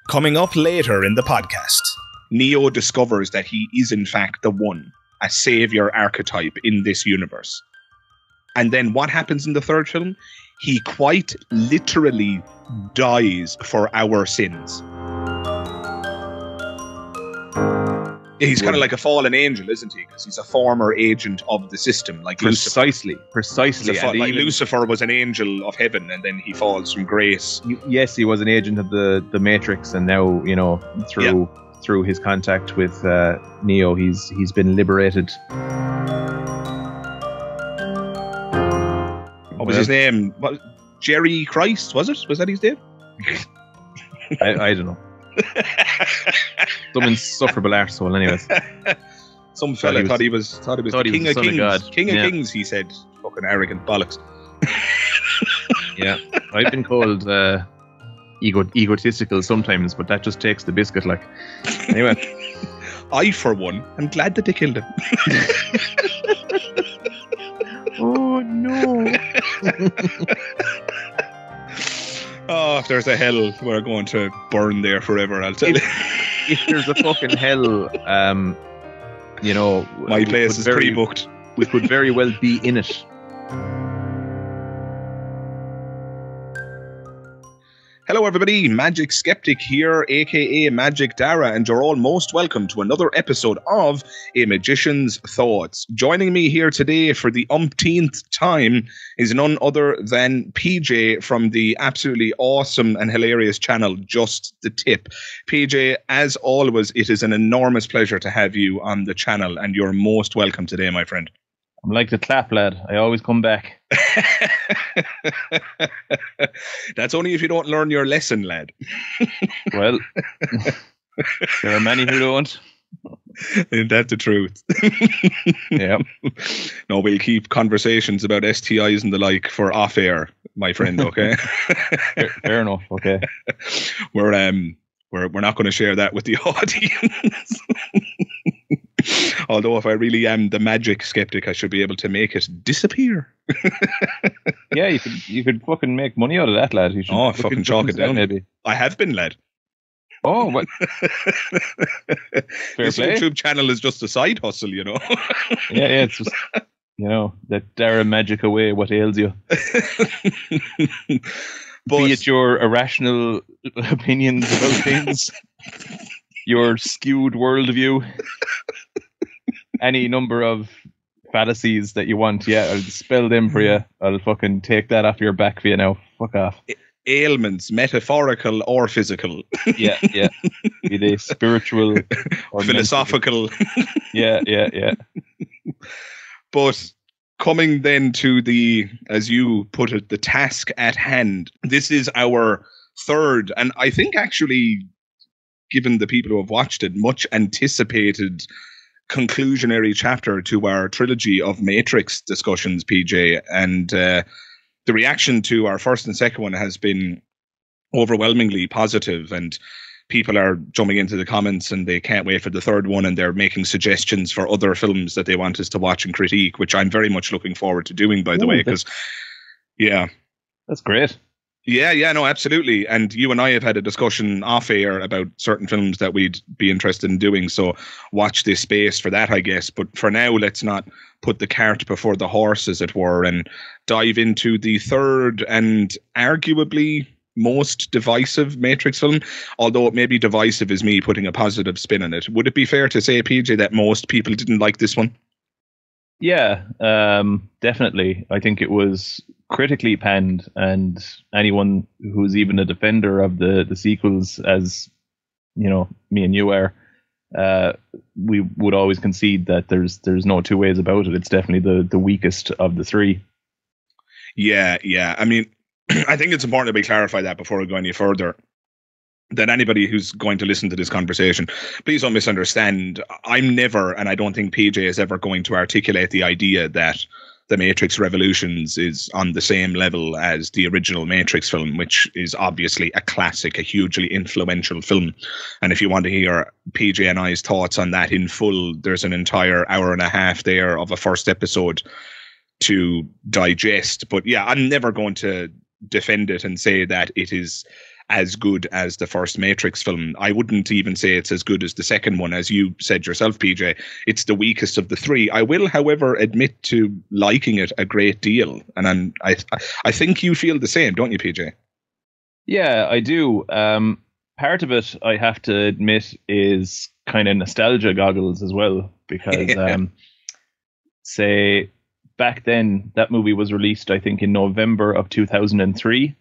Coming up later in the podcast, Neo discovers that he is in fact the one, a savior archetype in this universe. And then what happens in the third film? He quite literally dies for our sins. He's kind of like a fallen angel, isn't he? Because he's a former agent of the system, like precisely. Like Lucifer was an angel of heaven, and then he falls from grace. Yes, he was an agent of the Matrix, and now through his contact with Neo, he's been liberated. What was his name? Jerry Christ, was it? Was that his name? I don't know. Some insufferable arsehole, anyways. Some fella thought he was king of kings. King of kings, he said. Fucking arrogant bollocks. Yeah, I've been called egotistical sometimes, but that just takes the biscuit, like. Anyway. I, for one, am glad that they killed him. Oh, no. Oh, if there's a hell, we're going to burn there forever, I'll tell you. If there's a fucking hell, my place is pre-booked. We could very well be in it. Hello everybody, Magic Skeptic here, aka Magic Dara, and you're all most welcome to another episode of A Magician's Thoughts. Joining me here today for the umpteenth time is none other than PJ from the absolutely awesome and hilarious channel Just The Tipp. PJ, as always, it is an enormous pleasure to have you on the channel, and you're most welcome today, my friend. I'm like the clap, lad. I always come back. That's only if you don't learn your lesson, lad. Well, there are many who don't. Isn't that the truth? Yeah. No, we'll keep conversations about STIs and the like for off air, my friend, okay? Fair enough, okay. We're not going to share that with the audience. Although if I really am the magic skeptic, I should be able to make it disappear. Yeah, you could fucking make money out of that, lad. You should fucking chalk it down. Maybe. I have been, lad. Oh, what? This play. YouTube channel is just a side hustle, you know. Yeah, it's just, that Dara magic away what ails you. But, be it your irrational opinions about things, your skewed worldview, any number of fallacies that you want, I'll spell them for you. I'll fucking take that off your back for you now. Fuck off. Ailments, metaphorical or physical. Yeah. Be they spiritual or philosophical. Yeah. But coming then to the, as you put it, the task at hand. This is our third, and I think actually, given the people who have watched it, much anticipated conclusionary chapter to our trilogy of Matrix discussions, PJ. And the reaction to our first and second one has been overwhelmingly positive, and people are jumping into the comments and they can't wait for the third one, and they're making suggestions for other films that they want us to watch and critique, which I'm very much looking forward to doing, by the way, because that's great. Yeah, no, absolutely. And you and I have had a discussion off air about certain films that we'd be interested in doing, so watch this space for that, I guess. But for now, let's not put the cart before the horse, as it were, and dive into the third and arguably most divisive Matrix film, although it may be divisive is me putting a positive spin on it. Would it be fair to say, PJ, that most people didn't like this one? Yeah, definitely. I think it was critically panned, and anyone who's even a defender of the sequels, as me and you are, we would always concede that there's no two ways about it. It's definitely the weakest of the three. Yeah. I mean, I think it's important that we clarify that before we go any further, that anybody who's going to listen to this conversation, please don't misunderstand. I'm never, and I don't think PJ is ever going to articulate the idea that The Matrix Revolutions is on the same level as the original Matrix film, which is obviously a classic, a hugely influential film. And if you want to hear PJ and I's thoughts on that in full, there's an entire hour and a half there of a first episode to digest. But yeah, I'm never going to defend it and say that it is as good as the first Matrix film. I wouldn't even say it's as good as the second one, as you said yourself, PJ. It's the weakest of the three. I will, however, admit to liking it a great deal, and I think you feel the same, don't you, PJ? Yeah, I do. Part of it, I have to admit, is kind of nostalgia goggles as well, because say back then that movie was released, I think, in November of 2003,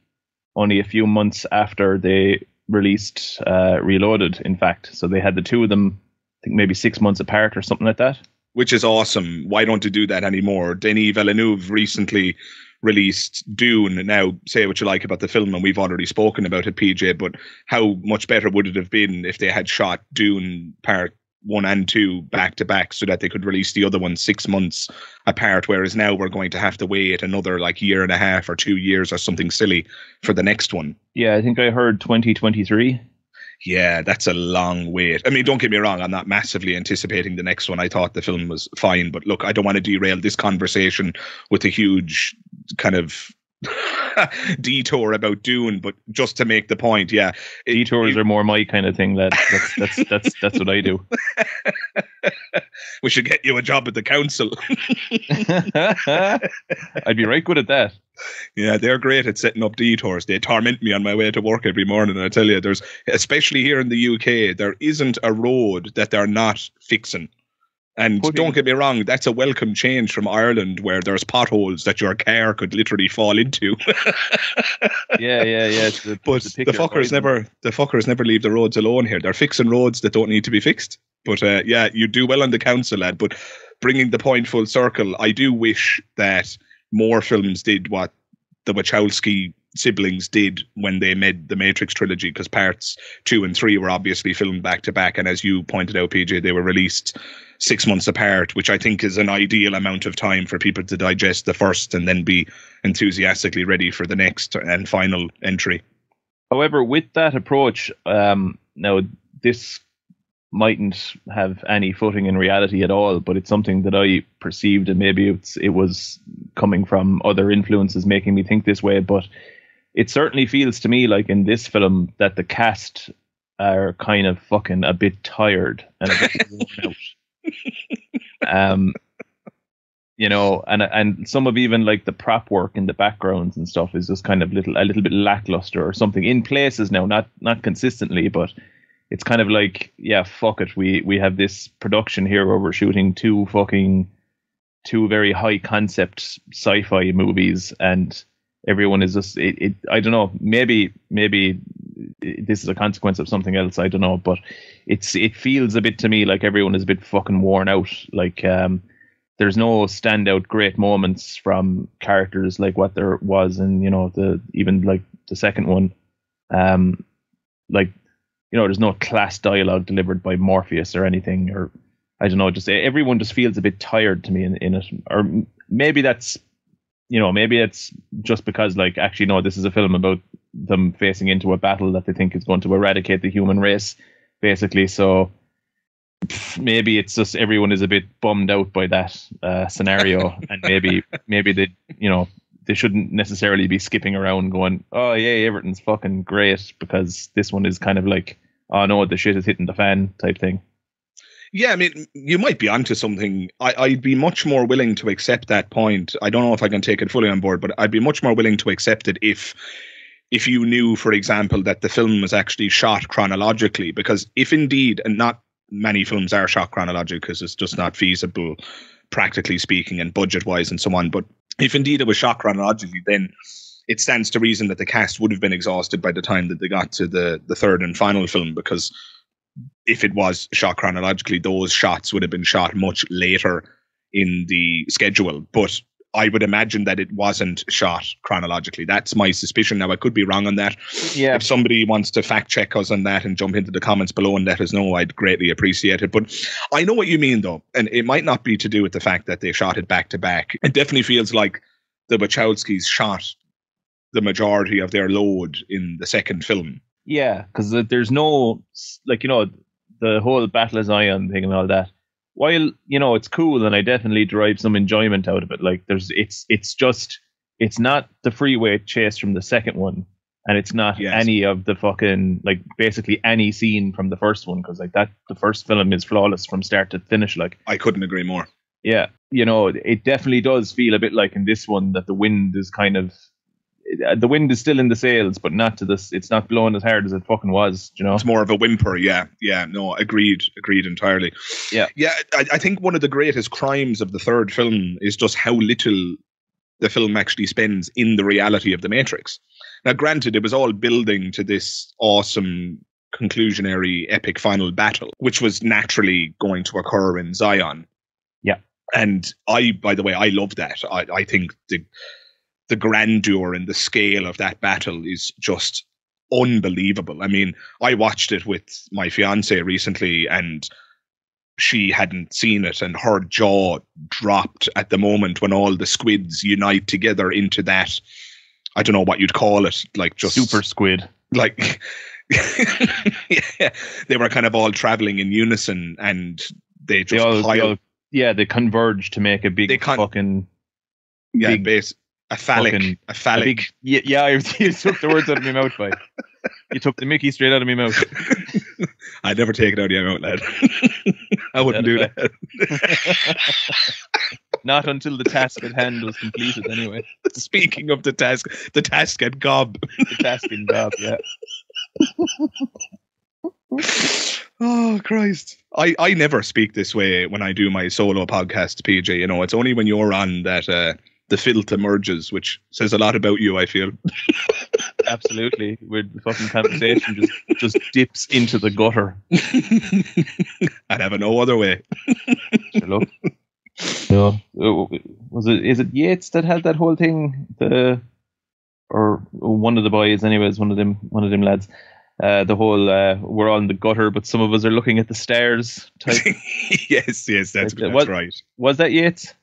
only a few months after they released Reloaded, in fact. So they had the two of them, I think maybe 6 months apart or something like that. Which is awesome. Why don't you do that anymore? Denis Villeneuve recently released Dune. Now, say what you like about the film, and we've already spoken about it, PJ, but how much better would it have been if they had shot Dune Part 1 and 2 back to back so that they could release the other one 6 months apart, whereas now we're going to have to wait another like year and a half or 2 years or something silly for the next one. Yeah, I think I heard 2023. Yeah, that's a long wait. I mean, don't get me wrong, I'm not massively anticipating the next one. I thought the film was fine, but look, I don't want to derail this conversation with a huge kind of detour about Dune, but just to make the point, yeah. Detours are more my kind of thing. That's what I do. We should get you a job at the council. I'd be right good at that. Yeah, they're great at setting up detours. They torment me on my way to work every morning. And I tell you, there's, especially here in the UK, there isn't a road that they're not fixing. And don't get me wrong, that's a welcome change from Ireland, where there's potholes that your car could literally fall into. Yeah. But the fuckers never leave the roads alone here. They're fixing roads that don't need to be fixed. But yeah, you do well on the council, lad. But bringing the point full circle, I do wish that more films did what the Wachowski siblings did when they made the Matrix trilogy, because parts 2 and 3 were obviously filmed back to back, and as you pointed out, PJ, they were released 6 months apart, which I think is an ideal amount of time for people to digest the first and then be enthusiastically ready for the next and final entry. However, with that approach, now this mightn't have any footing in reality at all, but it's something that I perceived, and maybe it was coming from other influences making me think this way, but it certainly feels to me like in this film that the cast are kind of fucking a bit tired and a bit worn out. You know, and some of even like the prop work in the backgrounds and stuff is just kind of a little bit lackluster or something in places now, not consistently, but it's kind of like, yeah, fuck it. We have this production here where we're shooting two very high concept sci-fi movies, and everyone is just I don't know, maybe this is a consequence of something else, I don't know, but it feels a bit to me like everyone is a bit fucking worn out. Like there's no standout great moments from characters like what there was in, you know, even like the second one. Like, you know, there's no class dialogue delivered by Morpheus or anything, or I don't know, just everyone just feels a bit tired to me in it. Or maybe that's, you know, maybe it's just because, like, actually, no, this is a film about them facing into a battle that they think is going to eradicate the human race, basically. So maybe it's just everyone is a bit bummed out by that scenario, and maybe they, you know, they shouldn't necessarily be skipping around going, oh yeah, everything's fucking great, because this one is kind of like, oh no, the shit is hitting the fan type thing. Yeah, I mean, you might be onto something. I'd be much more willing to accept that point. I don't know if I can take it fully on board, but I'd be much more willing to accept it if you knew, for example, that the film was actually shot chronologically. Because if indeed, and not many films are shot chronologically because it's just not feasible, practically speaking, and budget-wise and so on, but if indeed it was shot chronologically, then it stands to reason that the cast would have been exhausted by the time that they got to the third and final film, because if it was shot chronologically, those shots would have been shot much later in the schedule. But I would imagine that it wasn't shot chronologically. That's my suspicion. Now, I could be wrong on that. Yeah. If somebody wants to fact check us on that and jump into the comments below and let us know, I'd greatly appreciate it. But I know what you mean, though. And it might not be to do with the fact that they shot it back to back. It definitely feels like the Wachowskis shot the majority of their load in the second film. Yeah, because there's no, like, you know, the whole Battle of Zion thing and all that. While, you know, it's cool and I definitely derive some enjoyment out of it, like it's not the freeway chase from the second one. and it's not Yes. any of the fucking, like, basically any scene from the first one, because like that, the first film is flawless from start to finish. Like, I couldn't agree more. yeah, you know, it definitely does feel a bit like in this one that the wind is still in the sails, but not to this. It's not blowing as hard as it fucking was. You know, It's more of a whimper. Yeah. No, agreed entirely. Yeah. I think one of the greatest crimes of the third film is just how little the film actually spends in the reality of the Matrix. Now, granted, it was all building to this awesome conclusionary epic final battle, which was naturally going to occur in Zion. Yeah. And by the way, I love that. I think the grandeur and the scale of that battle is just unbelievable. I mean, I watched it with my fiance recently, and she hadn't seen it, and her jaw dropped at the moment when all the squids unite together into that. I don't know what you'd call it, like just super squid. Like, yeah, they were kind of all traveling in unison, and they just they converge to make a big fucking base. A phallic. You took the words out of my mouth, boy. You took the Mickey straight out of my mouth. I'd never take it out of your mouth, lad. I wouldn't do that. Not until the task at hand was completed, anyway. Speaking of the task at Gob. The task in Gob, yeah. Oh, Christ. I never speak this way when I do my solo podcast, PJ. You know, it's only when you're on that the filth emerges, which says a lot about you, I feel. Absolutely. Where the fucking conversation just dips into the gutter. I'd have it no other way. Sure, look. No. Is it Yates that had that whole thing? Or one of the boys, anyways, one of them lads. The whole we're on the gutter, but some of us are looking at the stairs type. yes, that's right. Was that Yates?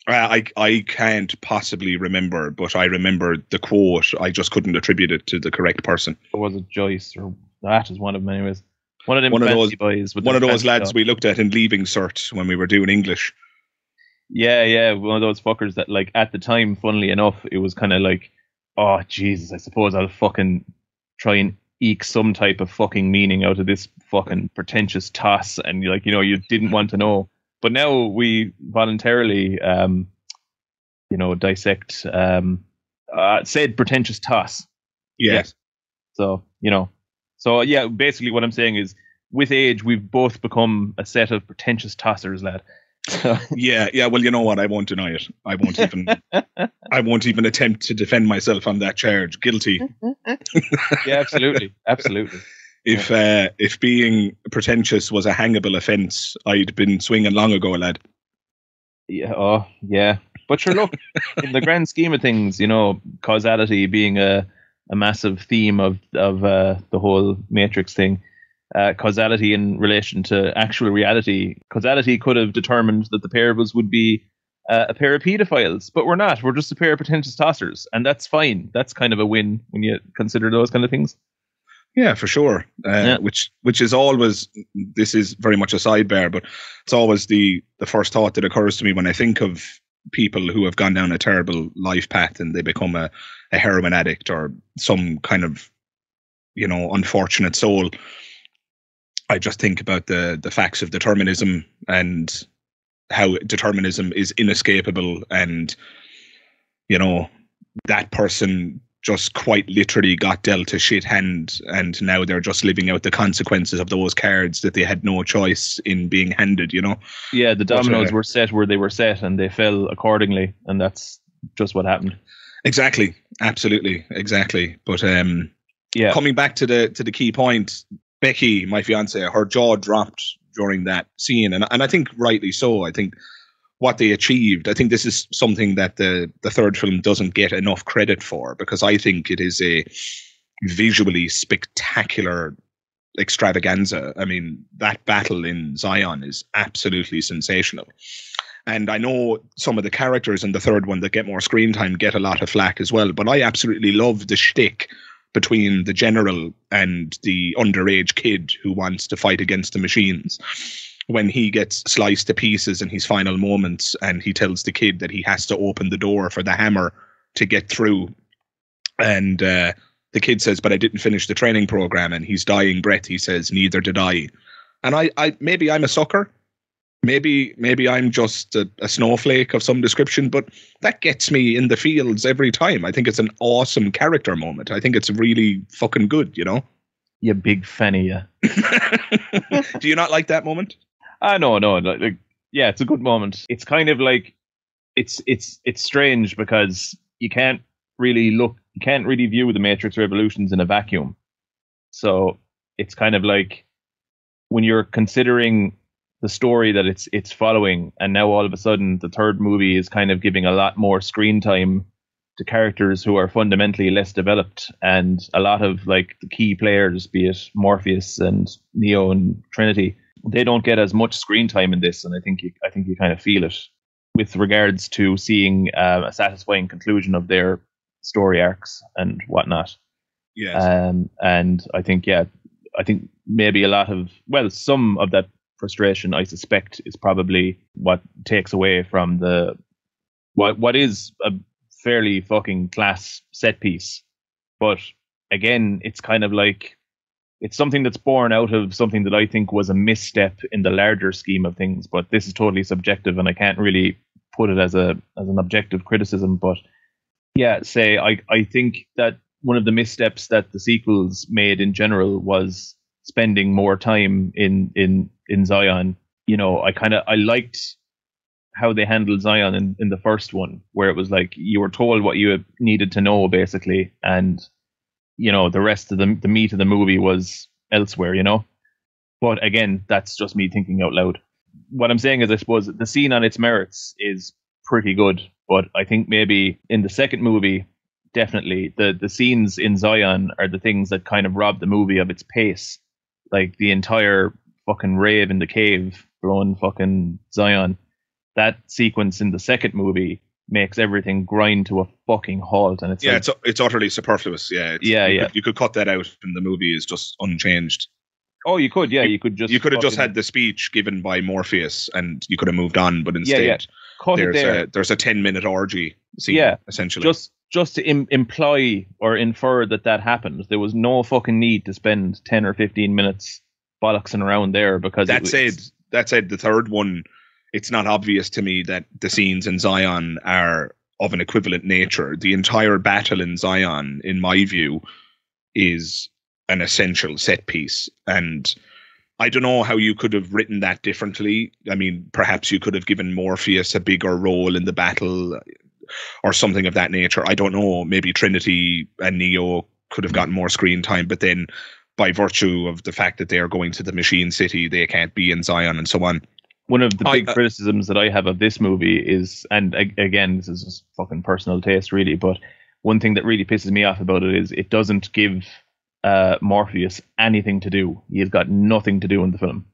I can't possibly remember, but I remember the quote. I just couldn't attribute it to the correct person. Or was it Joyce? Or that is one of them, anyways. One of them fancy boys. One of those lads we looked at in Leaving Cert when we were doing English. Yeah, one of those fuckers that, like, at the time, funnily enough, it was kind of like, oh, Jesus, I suppose I'll fucking try and eke some type of fucking meaning out of this fucking pretentious toss, and, like, you know, you didn't want to know. But now we voluntarily, dissect said pretentious toss. Yes. Yeah. So, yeah, basically what I'm saying is, with age, we've both become a set of pretentious tossers, lad. Yeah. Well, you know what? I won't deny it. I won't even attempt to defend myself on that charge. Guilty. Yeah, absolutely. If being pretentious was a hangable offence, I'd been swinging long ago, lad. Yeah. Oh, yeah. But sure, look, in the grand scheme of things, you know, causality being a massive theme of the whole Matrix thing. Causality in relation to actual reality. Causality could have determined that the pair of us would be a pair of pedophiles, but we're not. We're just a pair of pretentious tossers, and that's fine. That's kind of a win when you consider those kind of things. Yeah, for sure. Which is always, this is very much a sidebar, but it's always the first thought that occurs to me when I think of people who have gone down a terrible life path and they become a heroin addict or some kind of, you know, unfortunate soul. I just think about the facts of determinism and how determinism is inescapable, and, you know, that person just quite literally got dealt a shit hand, and now they're just living out the consequences of those cards that they had no choice in being handed, you know? Yeah, the dominoes were set where they were set, and they fell accordingly, and that's just what happened. Exactly. Absolutely. Exactly. But coming back to the key point, Becky, my fiance, her jaw dropped during that scene, and I think rightly so. I think what they achieved, I think this is something that the third film doesn't get enough credit for, because I think it is a visually spectacular extravaganza. I mean, that battle in Zion is absolutely sensational. And I know some of the characters in the third one that get more screen time get a lot of flack as well, but I absolutely love the shtick between the general and the underage kid who wants to fight against the machines. When he gets sliced to pieces in his final moments, and he tells the kid that he has to open the door for the hammer to get through. And the kid says, but I didn't finish the training program, and his dying breath, he says, neither did I. And I maybe I'm a sucker. Maybe I'm just a snowflake of some description, but that gets me in the fields every time. I think it's an awesome character moment. I think it's really fucking good, you know? You big fanny, yeah. Do you not like that moment? No. Like, yeah, it's a good moment. It's kind of like, it's strange because you can't really view the Matrix Revolutions in a vacuum. So it's kind of like when you're considering the story that it's following, and now all of a sudden the third movie is kind of giving a lot more screen time to characters who are fundamentally less developed, and a lot of like the key players, be it Morpheus and Neo and Trinity, they don't get as much screen time in this, and I think you kind of feel it with regards to seeing a satisfying conclusion of their story arcs and whatnot. Yes. And I think maybe some of that frustration, I suspect, is probably what takes away from what is a fairly fucking class set piece. But again, it's kind of like, it's something that's born out of something that I think was a misstep in the larger scheme of things. But this is totally subjective, and I can't really put it as an objective criticism. But yeah, I think that one of the missteps that the sequels made in general was spending more time in Zion. You know, I liked how they handled Zion in the first one, where it was like you were told what you needed to know basically, and you know, the rest of the meat of the movie was elsewhere, you know. But again, that's just me thinking out loud. What I'm saying is, I suppose the scene on its merits is pretty good, but I think maybe in the second movie, definitely the scenes in Zion are the things that kind of rob the movie of its pace. Like the entire fucking rave in the cave blowing fucking Zion, that sequence in the second movie makes everything grind to a fucking halt, and it's utterly superfluous. You could cut that out, and the movie is just unchanged. Oh, you could have just had the speech given by Morpheus, and you could have moved on. But instead, there's a 10-minute orgy scene, essentially. Just to imply or infer that happened. There was no fucking need to spend 10 or 15 minutes bollocksing around there, because that said, the third one, it's not obvious to me that the scenes in Zion are of an equivalent nature. The entire battle in Zion, in my view, is an essential set piece. And I don't know how you could have written that differently. I mean, perhaps you could have given Morpheus a bigger role in the battle or something of that nature. I don't know. Maybe Trinity and Neo could have gotten more screen time, but then by virtue of the fact that they are going to the Machine City, they can't be in Zion and so on. One of the big criticisms that I have of this movie is, and again, this is just fucking personal taste really, but one thing that really pisses me off about it is it doesn't give Morpheus anything to do. He has got nothing to do in the film.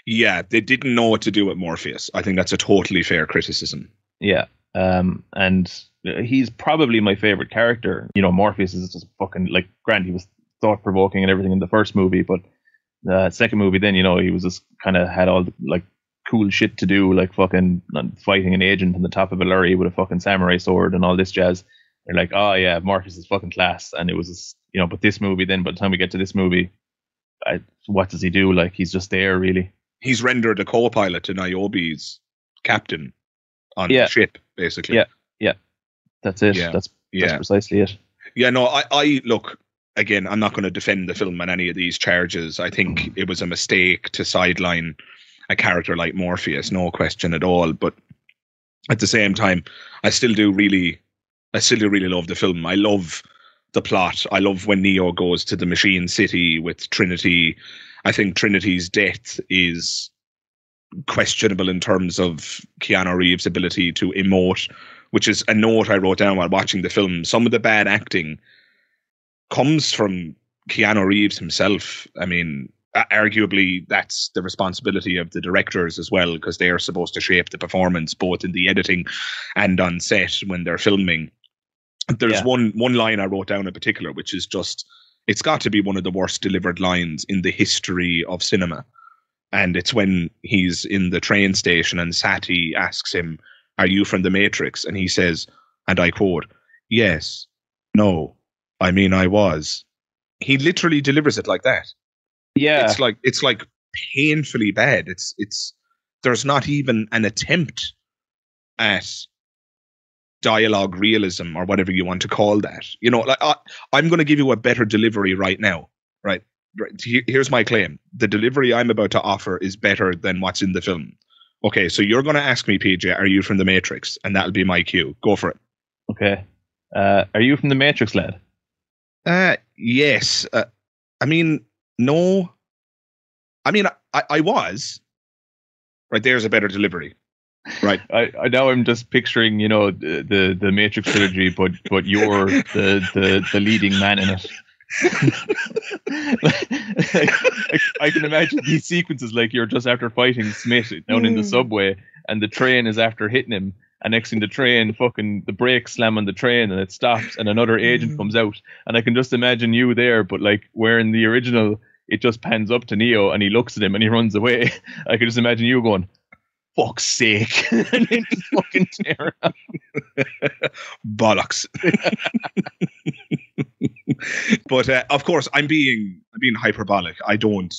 Yeah, they didn't know what to do with Morpheus. I think that's a totally fair criticism. Yeah. And he's probably my favorite character. You know, Morpheus is just fucking, like, granted, he was thought-provoking and everything in the first movie, but the second movie, then, you know, he was just kind of had all the, like, cool shit to do, like fucking fighting an agent on the top of a lorry with a fucking samurai sword and all this jazz. They're like, oh yeah, Morpheus is fucking class. And it was just, you know, but this movie then, by the time we get to this movie, what does he do? Like, he's just there, really. He's rendered a co-pilot to Niobe's captain on the ship, basically. Yeah. That's it. Yeah. That's precisely it. Yeah, no, I look, again, I'm not going to defend the film on any of these charges. I think it was a mistake to sideline a character like Morpheus, no question at all. But at the same time, I still do really love the film. I love the plot. I love when Neo goes to the Machine City with Trinity. I think Trinity's death is questionable in terms of Keanu Reeves' ability to emote, which is a note I wrote down while watching the film. Some of the bad acting comes from Keanu Reeves himself. I mean, arguably that's the responsibility of the directors as well, because they are supposed to shape the performance both in the editing and on set when they're filming. There's one line I wrote down in particular, which is just, it's got to be one of the worst delivered lines in the history of cinema. And it's when he's in the train station and Sati asks him, "Are you from the Matrix?" And he says, and I quote, "Yes, no, I mean, I was. He literally delivers it like that. Yeah. It's like painfully bad. It's there's not even an attempt at dialogue realism or whatever you want to call that. You know, like I'm going to give you a better delivery right now. Right. Here's my claim. The delivery I'm about to offer is better than what's in the film. Okay, so you're going to ask me, PJ, are you from the Matrix? And that'll be my cue. Go for it. Okay. Are you from the Matrix, lad? Yes. I mean, no. I mean, I was. Right, there's a better delivery. Right. I now I'm just picturing, you know, the Matrix trilogy, but you're the leading man in it. I can imagine these sequences like you're just after fighting Smith down in the subway, and the train is after hitting him, and next thing the train fucking the brakes slam on the train and it stops, and another agent comes out, and I can just imagine you there, but like where in the original it just pans up to Neo and he looks at him and he runs away. I could just imagine you going, fuck's sake. And then just fucking tear up. Bollocks. But of course, I'm being hyperbolic. I don't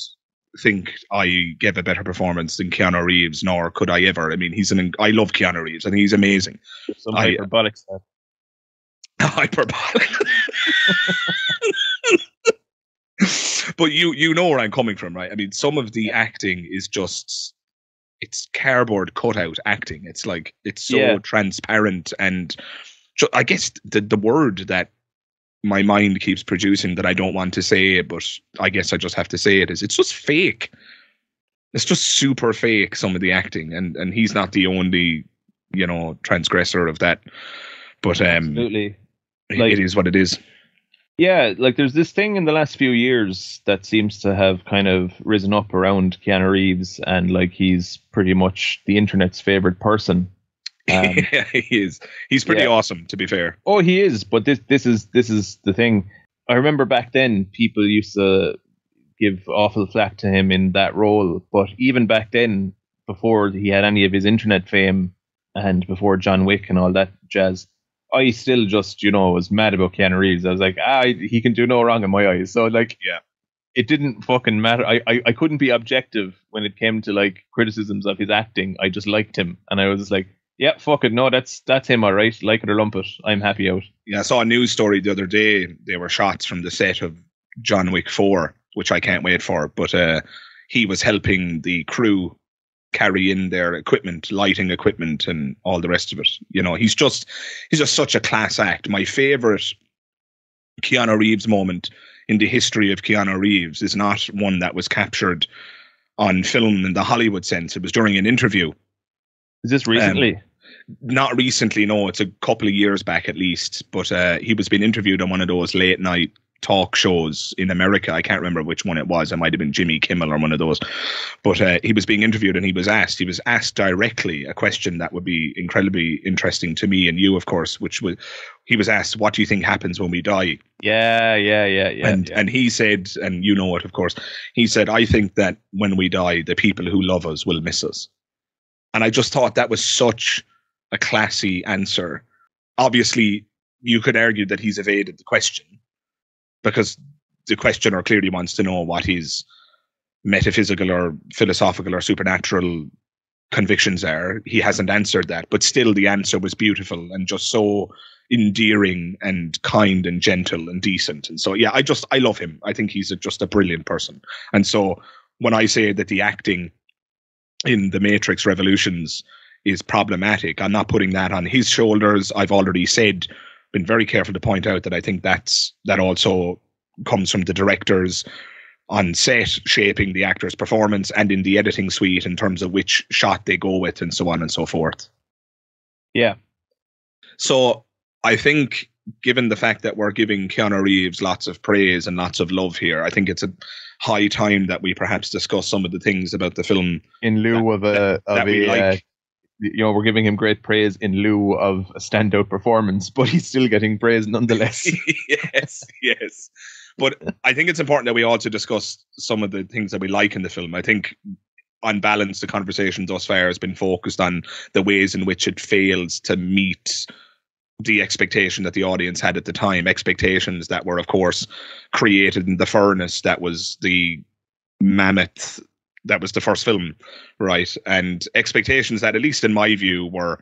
think I gave a better performance than Keanu Reeves, nor could I ever. I mean, I love Keanu Reeves. I think he's amazing. Some hyperbolic stuff. Hyperbolic. But you know where I'm coming from, right? I mean, some of the acting is just, it's cardboard cutout acting. It's like, it's so transparent, and I guess the word that my mind keeps producing that I don't want to say, but I guess I just have to say it, is it's just fake. It's just super fake, some of the acting, and he's not the only, you know, transgressor of that. But absolutely, like, it is what it is. Yeah, like there's this thing in the last few years that seems to have kind of risen up around Keanu Reeves, and like he's pretty much the internet's favorite person. Yeah, he is. He's pretty awesome, to be fair. Oh, he is. But this is the thing. I remember back then people used to give awful flack to him in that role. But even back then, before he had any of his internet fame and before John Wick and all that jazz, I still just, you know, was mad about Keanu Reeves. I was like, he can do no wrong in my eyes. So like, yeah, it didn't fucking matter. I couldn't be objective when it came to like criticisms of his acting. I just liked him, and I was just like, yeah, fuck it. No, that's him, all right. Like it or lump it. I'm happy out. Yeah, I saw a news story the other day. They were shots from the set of John Wick 4, which I can't wait for. But he was helping the crew carry in their equipment, lighting equipment, and all the rest of it. You know, he's just such a class act. My favorite Keanu Reeves moment in the history of Keanu Reeves is not one that was captured on film in the Hollywood sense. It was during an interview. Is this recently? Not recently, no. It's a couple of years back at least. But he was being interviewed on one of those late night talk shows in America. I can't remember which one it was. It might have been Jimmy Kimmel or one of those. But he was being interviewed, and he was asked directly a question that would be incredibly interesting to me and you, of course, which was, he was asked, what do you think happens when we die? Yeah. And he said, and you know it, of course, he said, I think that when we die, the people who love us will miss us. And I just thought that was such a classy answer. Obviously, you could argue that he's evaded the question, because the questioner clearly wants to know what his metaphysical or philosophical or supernatural convictions are. He hasn't answered that, but still the answer was beautiful and just so endearing and kind and gentle and decent. And so, yeah, I love him. I think he's just a brilliant person. And so when I say that the acting in the Matrix Revolutions is problematic, I'm not putting that on his shoulders. I've already said, been very careful to point out that I think that also comes from the directors on set shaping the actor's performance, and in the editing suite in terms of which shot they go with, and so on and so forth. Yeah. So I think, given the fact that we're giving Keanu Reeves lots of praise and lots of love here, I think it's a high time that we perhaps discuss some of the things about the film in lieu that we like. You know, we're giving him great praise in lieu of a standout performance, but he's still getting praise nonetheless. Yes. But I think it's important that we also discuss some of the things that we like in the film. I think, on balance, the conversation thus far has been focused on the ways in which it fails to meet the expectation that the audience had at the time, expectations that were, of course, created in the furnace that was the mammoth, that was the first film, right? And expectations that, at least in my view, were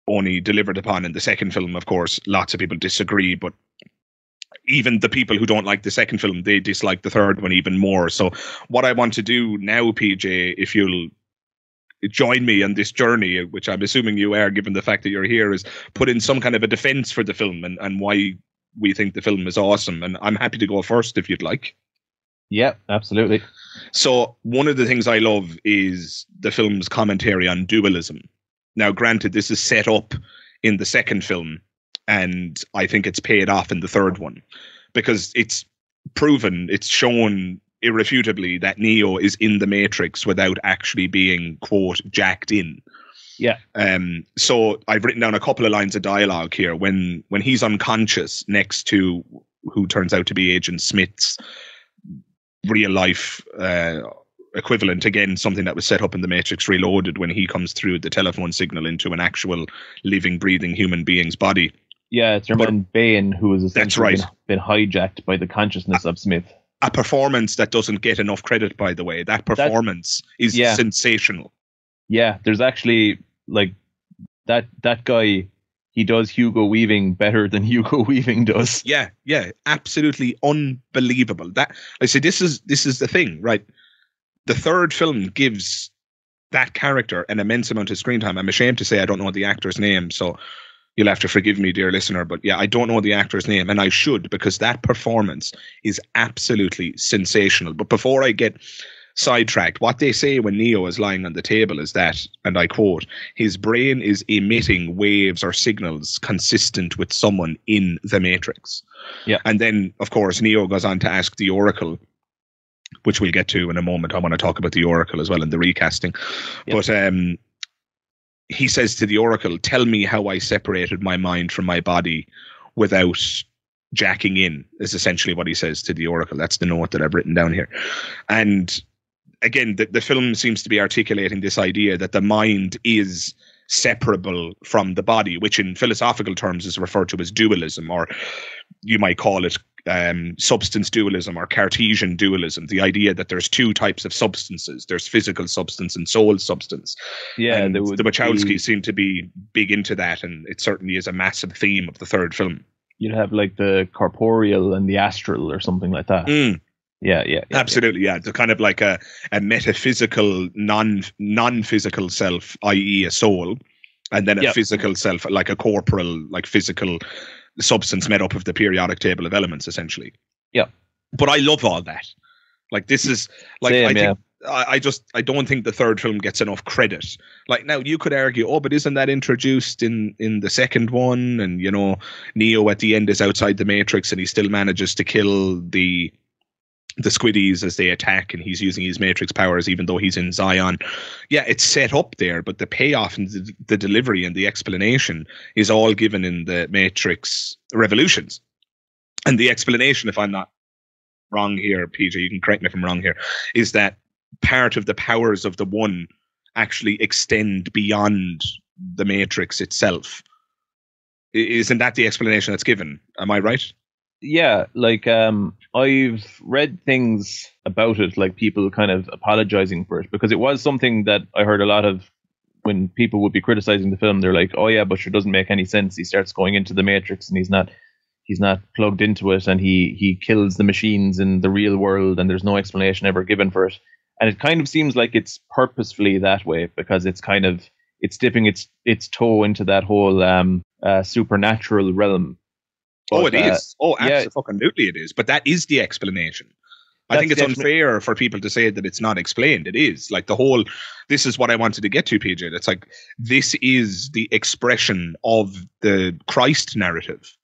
only delivered upon in the second film. Of course, lots of people disagree, but even the people who don't like the second film, they dislike the third one even more. So what I want to do now, PJ, if you'll join me on this journey, which I'm assuming you are, given the fact that you're here, is put in some kind of a defense for the film and why we think the film is awesome. And I'm happy to go first if you'd like. Yeah, absolutely. So one of the things I love is the film's commentary on dualism. Now, granted, this is set up in the second film, and I think it's paid off in the third one, because it's proven, it's shown irrefutably that Neo is in the Matrix without actually being, quote, jacked in. Yeah. So I've written down a couple of lines of dialogue here. When he's unconscious next to who turns out to be Agent Smith's real life equivalent, again, something that was set up in the Matrix Reloaded, when he comes through the telephone signal into an actual living, breathing human being's body. Yeah, it's your man Bane, who has essentially been hijacked by the consciousness of Smith. A performance that doesn't get enough credit, by the way. That performance is sensational. Yeah, there's actually, like, that guy, he does Hugo Weaving better than Hugo Weaving does. Yeah, absolutely unbelievable. That, I say, this is the thing, right? The third film gives that character an immense amount of screen time. I'm ashamed to say I don't know the actor's name, so you'll have to forgive me, dear listener, but yeah, I don't know the actor's name, and I should, because that performance is absolutely sensational. But before I get sidetracked, what they say when Neo is lying on the table is that, and I quote, his brain is emitting waves or signals consistent with someone in the Matrix. Yeah. And then, of course, Neo goes on to ask the Oracle, which we'll get to in a moment. I want to talk about the Oracle as well in the recasting. Yeah. But he says to the Oracle, tell me how I separated my mind from my body without jacking in, is essentially what he says to the Oracle. That's the note that I've written down here. And again, the film seems to be articulating this idea that the mind is separable from the body, which in philosophical terms is referred to as dualism, or you might call it substance dualism or Cartesian dualism, the idea that there's two types of substances. There's physical substance and soul substance. Yeah, and the Wachowski seem to be big into that, and it certainly is a massive theme of the third film. You'd have like the corporeal and the astral or something like that. Yeah, absolutely. Yeah, the kind of like a metaphysical, non-physical self, i.e. a soul, and then a physical self, like a corporal, like physical substance made up of the periodic table of elements, essentially. Yeah. But I love all that. Like, this is like, Same, I don't think the third film gets enough credit. Like, now you could argue, oh, but isn't that introduced in the second one? And, you know, Neo at the end is outside the Matrix and he still manages to kill the squiddies as they attack, and he's using his Matrix powers even though he's in Zion. Yeah, it's set up there, but the payoff and the delivery and the explanation is all given in the Matrix Revolutions. And the explanation, if I'm not wrong here, PJ, you can correct me if I'm wrong here, is that part of the powers of the one actually extend beyond the Matrix itself. Isn't that the explanation that's given? Am I right? Yeah, like I've read things about it, like people kind of apologizing for it, because it was something that I heard a lot of when people would be criticizing the film. They're like, oh yeah, but it doesn't make any sense. He starts going into the Matrix and he's not plugged into it, and he kills the machines in the real world, and there's no explanation ever given for it. And it kind of seems like it's purposefully that way, because it's dipping its toe into that whole supernatural realm. But, it is. Oh, absolutely it is. But that is the explanation. I think it's unfair for people to say that it's not explained. It is. Like, this is what I wanted to get to, PJ. It's like, this is the expression of the Christ narrative.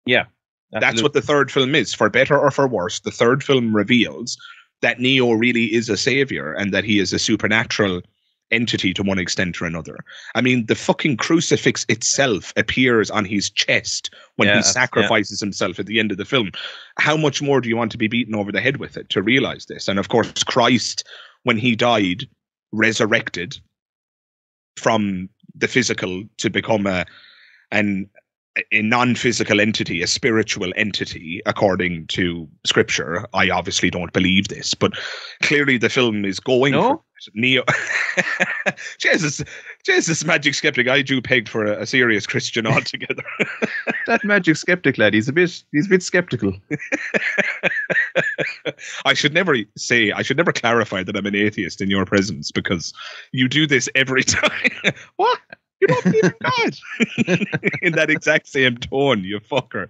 Yeah. Absolutely. That's what the third film is. For better or for worse, the third film reveals that Neo really is a savior and that he is a supernatural entity to one extent or another. I mean, the fucking crucifix itself appears on his chest when he sacrifices himself at the end of the film. How much more do you want to be beaten over the head with it to realize this? And of course, Christ, when he died, resurrected from the physical to become an a non-physical entity, a spiritual entity, according to scripture. I obviously don't believe this, but clearly the film is going for Neo. Jesus, Magic Skeptic. I do pegged for a serious Christian altogether. That Magic Skeptic lad, he's a bit skeptical. I should never clarify that I'm an atheist in your presence, because you do this every time. What? You don't believe in God? In that exact same tone, you fucker.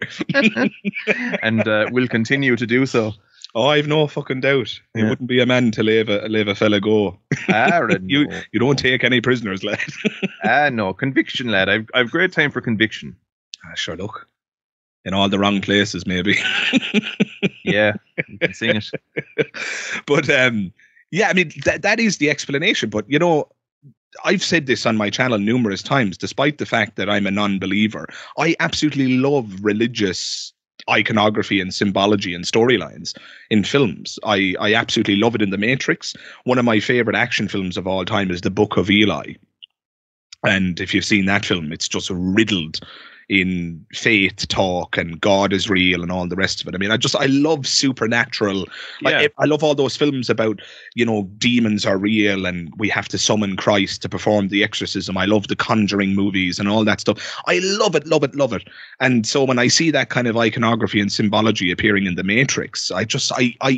And will continue to do so. Oh, I've no fucking doubt. He wouldn't be a man to leave a fella go. You don't take any prisoners, lad. No, conviction, lad. I've great time for conviction. Sure, look. In all the wrong places, maybe. Yeah, you can sing it. But yeah, I mean that is the explanation. But you know, I've said this on my channel numerous times, despite the fact that I'm a non-believer. I absolutely love religious iconography and symbology and storylines in films. I absolutely love it in The Matrix. One of my favorite action films of all time is The Book of Eli. And if you've seen that film, it's just riddled in faith talk and God is real and all the rest of it. I mean, I love supernatural. Yeah. I love all those films about, you know, demons are real and we have to summon Christ to perform the exorcism. I love the Conjuring movies and all that stuff. I love it, love it, love it. And so when I see that kind of iconography and symbology appearing in The Matrix, I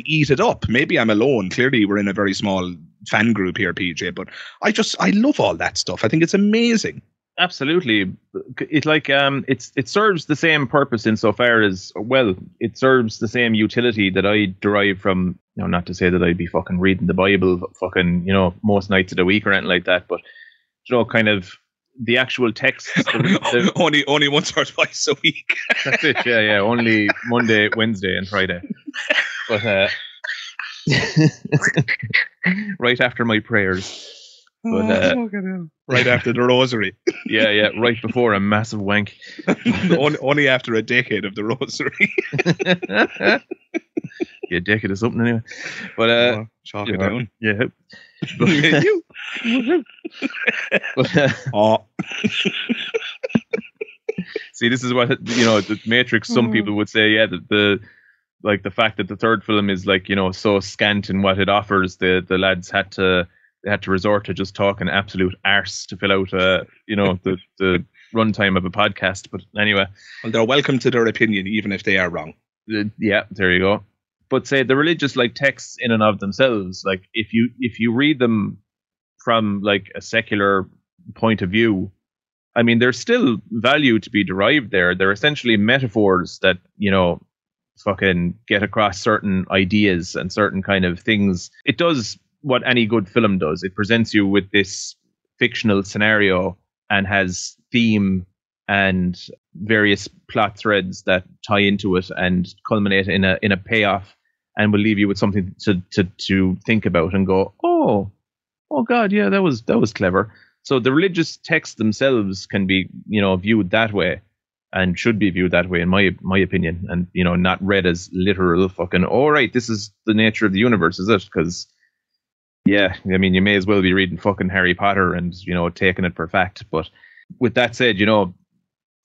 eat it up. Maybe I'm alone. Clearly we're in a very small fan group here, PJ, but I love all that stuff. I think it's amazing. Absolutely. It's like it serves the same purpose insofar as, well, it serves the same utility that I derive from, you know, not to say that I'd be fucking reading the Bible fucking, you know, most nights of the week or anything like that, but, you know, kind of the actual text. Only once or twice a week. That's it, yeah. Only Monday, Wednesday and Friday. But right after my prayers. But right after the rosary. Yeah, right before a massive wank. only after a decade of the rosary. Yeah, decade of something anyway. But chalk it down. Yeah. See, this is what, you know, the Matrix. Some people would say, yeah, the fact that the third film is, like, you know, so scant in what it offers. The lads had to resort to just talking absolute arse to fill out, you know, the runtime of a podcast. But anyway, well, they're welcome to their opinion, even if they are wrong. Yeah, there you go. But say the religious, like, texts in and of themselves, like, if you read them from, like, a secular point of view, I mean, there's still value to be derived there. They're essentially metaphors that, you know, fucking get across certain ideas and certain kind of things. It does what any good film does. It presents you with this fictional scenario and has theme and various plot threads that tie into it and culminate in a payoff, and will leave you with something to think about and go, oh God, yeah, that was clever. So the religious texts themselves can be, you know, viewed that way, and should be viewed that way, in my opinion, and, you know, not read as literal fucking, all right, this is the nature of the universe, is it? Because, yeah, I mean, you may as well be reading fucking Harry Potter and, you know, taking it for fact. But with that said, you know,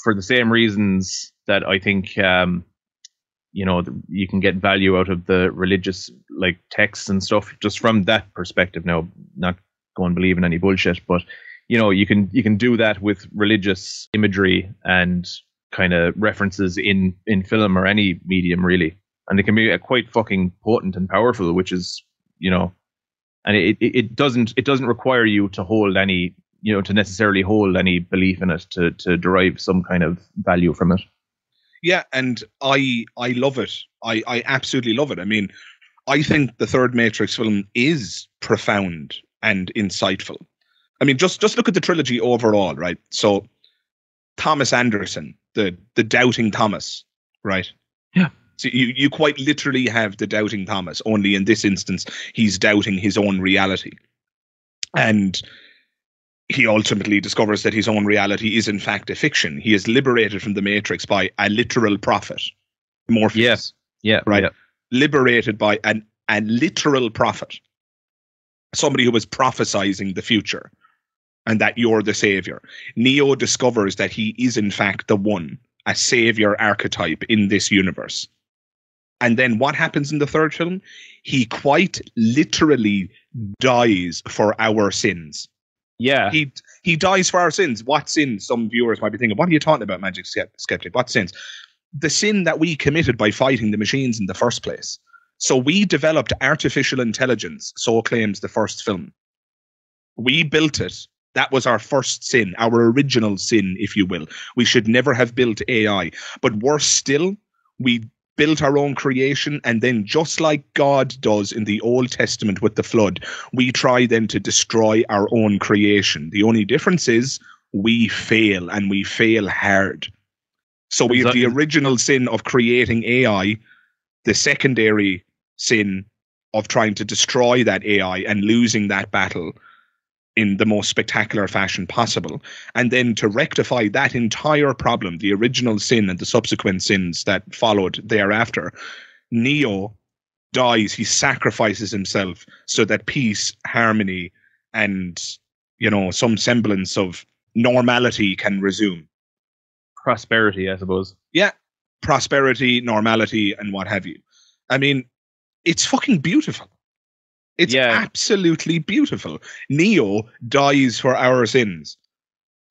for the same reasons that I think, you know, you can get value out of the religious, like, texts and stuff, just from that perspective. Now, not go and believe in any bullshit, but, you know, you can do that with religious imagery and kind of references in film or any medium, really, and they can be quite fucking potent and powerful, which is, you know, and it doesn't require you to hold any, you know, to necessarily hold any belief in it to derive some kind of value from it. Yeah, and I love it. I absolutely love it. I mean, I think the third Matrix film is profound and insightful. I mean, just look at the trilogy overall, right? So Thomas Anderson, the doubting Thomas, right? Yeah. So you quite literally have the doubting Thomas, only in this instance, he's doubting his own reality. And he ultimately discovers that his own reality is in fact a fiction. He is liberated from the Matrix by a literal prophet, Morpheus. Yes. Yeah. Right. Yeah. Liberated by a literal prophet. Somebody who was prophesizing the future and that you're the savior. Neo discovers that he is in fact the one, a savior archetype in this universe. And then what happens in the third film? He quite literally dies for our sins. Yeah. He dies for our sins. What sins? Some viewers might be thinking, what are you talking about, Magic Skeptic? What sins? The sin that we committed by fighting the machines in the first place. So we developed artificial intelligence, so claims the first film. We built it. That was our first sin, our original sin, if you will. We should never have built AI. But worse still, we built our own creation, and then just like God does in the Old Testament with the flood, we try then to destroy our own creation. The only difference is we fail, and we fail hard. So we have the original sin of creating AI, the secondary sin of trying to destroy that AI and losing that battle in the most spectacular fashion possible. And then to rectify that entire problem, the original sin and the subsequent sins that followed thereafter, Neo dies, he sacrifices himself so that peace, harmony, and, you know, some semblance of normality can resume. Prosperity, I suppose. Yeah. Prosperity, normality, and what have you. I mean, it's fucking beautiful. It's absolutely beautiful. Neo dies for our sins.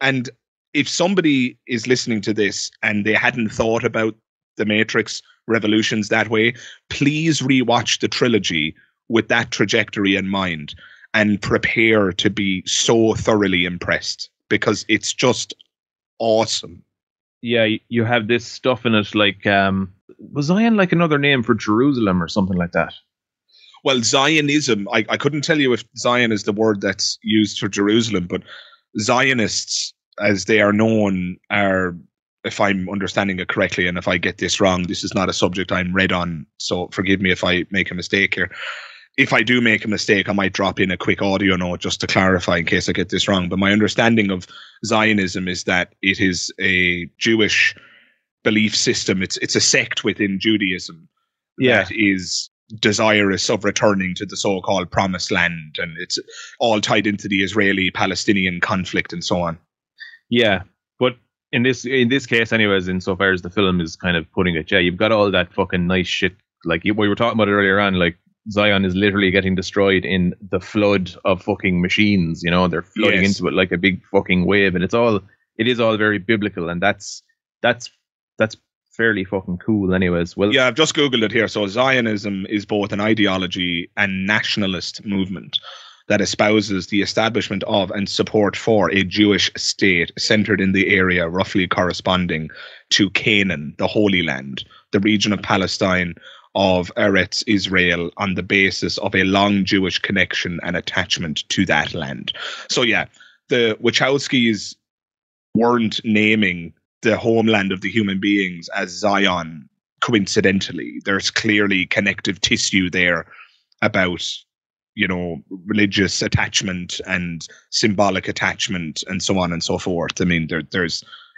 And if somebody is listening to this and they hadn't thought about the Matrix Revolutions that way, please rewatch the trilogy with that trajectory in mind and prepare to be so thoroughly impressed, because it's just awesome. Yeah, you have this stuff in it like, was Zion like another name for Jerusalem or something like that? Well, Zionism, I couldn't tell you if Zion is the word that's used for Jerusalem, but Zionists, as they are known, are, if I'm understanding it correctly, and if I get this wrong, this is not a subject I'm read on, so forgive me if I make a mistake here. If I do make a mistake, I might drop in a quick audio note just to clarify in case I get this wrong. But my understanding of Zionism is that it is a Jewish belief system. It's a sect within Judaism that is desirous of returning to the so-called promised land, and it's all tied into the Israeli-Palestinian conflict and so on. Yeah, but in this case, anyways, insofar as the film is kind of putting it, you've got all that fucking nice shit. Like we were talking about it earlier on, like Zion is literally getting destroyed in the flood of fucking machines. You know, they're flooding into it like a big fucking wave, and it is all very biblical, and that's fairly fucking cool anyways. Well, yeah, I've just Googled it here. So Zionism is both an ideology and nationalist movement that espouses the establishment of and support for a Jewish state centered in the area roughly corresponding to Canaan, the Holy Land, the region of Palestine of Eretz Israel, on the basis of a long Jewish connection and attachment to that land. So yeah, the Wachowskis weren't naming the homeland of the human beings as Zion coincidentally. There's clearly connective tissue there about, you know, religious attachment and symbolic attachment and so on and so forth. I mean,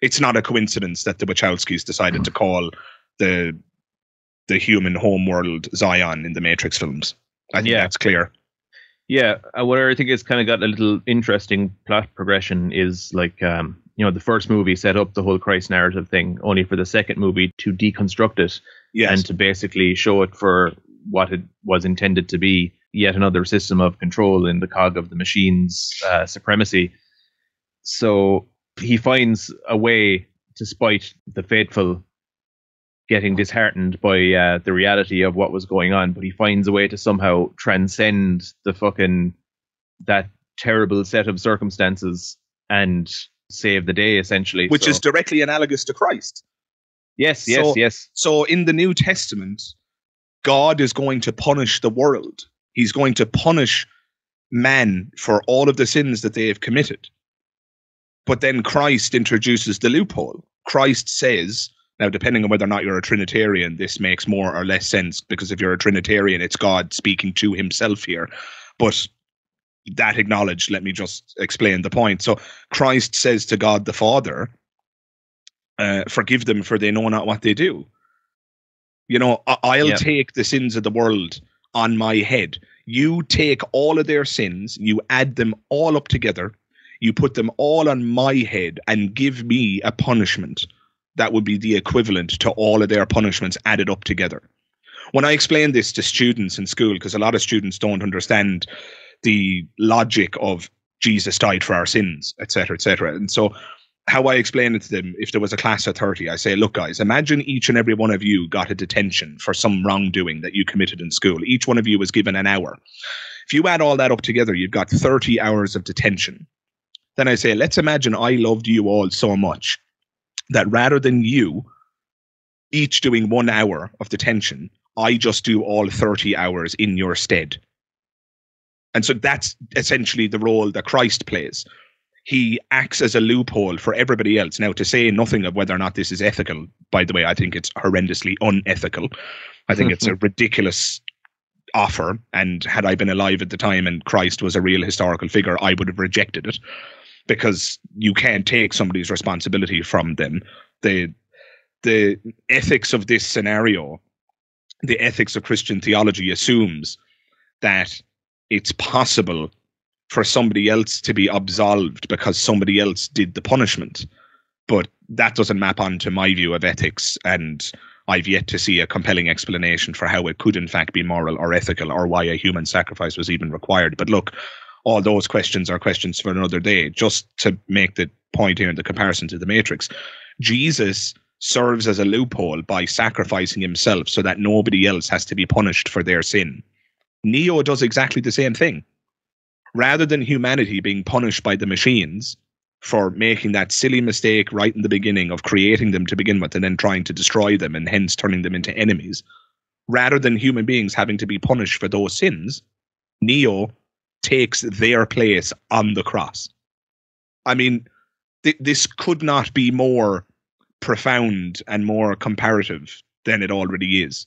it's not a coincidence that the Wachowskis decided to call the human homeworld Zion in the Matrix films. I think that's clear. Yeah, what I think has kind of got a little interesting plot progression is like, you know, the first movie set up the whole Christ narrative thing, only for the second movie to deconstruct it and to basically show it for what it was intended to be, yet another system of control in the cog of the machine's supremacy. So he finds a way, despite the faithful getting disheartened by the reality of what was going on, but he finds a way to somehow transcend that terrible set of circumstances and save the day, essentially. Which is directly analogous to Christ. Yes. So in the New Testament, God is going to punish the world. He's going to punish man for all of the sins that they have committed. But then Christ introduces the loophole. Christ says, now depending on whether or not you're a Trinitarian, this makes more or less sense, because if you're a Trinitarian, it's God speaking to himself here. But that acknowledged, let me just explain the point. So Christ says to God the Father, forgive them, for they know not what they do. You know, I'll take the sins of the world on my head. You take all of their sins, you add them all up together, you put them all on my head and give me a punishment that would be the equivalent to all of their punishments added up together. When I explain this to students in school, because a lot of students don't understand the logic of Jesus died for our sins, etc., etc. And so how I explain it to them, if there was a class of 30, I say, look, guys, imagine each and every one of you got a detention for some wrongdoing that you committed in school. Each one of you was given an hour. If you add all that up together, you've got 30 hours of detention. Then I say, let's imagine I loved you all so much that rather than you each doing 1 hour of detention, I just do all 30 hours in your stead. And so that's essentially the role that Christ plays. He acts as a loophole for everybody else. Now, to say nothing of whether or not this is ethical, by the way, I think it's horrendously unethical. I think it's a ridiculous offer. And had I been alive at the time and Christ was a real historical figure, I would have rejected it, because you can't take somebody's responsibility from them. The ethics of this scenario, the ethics of Christian theology, assumes that it's possible for somebody else to be absolved because somebody else did the punishment. But that doesn't map onto my view of ethics, and I've yet to see a compelling explanation for how it could in fact be moral or ethical, or why a human sacrifice was even required. But look, all those questions are questions for another day. Just to make the point here in the comparison to the Matrix, Jesus serves as a loophole by sacrificing himself so that nobody else has to be punished for their sin. Neo does exactly the same thing. Rather than humanity being punished by the machines for making that silly mistake right in the beginning of creating them to begin with and then trying to destroy them and hence turning them into enemies, rather than human beings having to be punished for those sins, Neo takes their place on the cross. I mean, this could not be more profound and more comparative than it already is.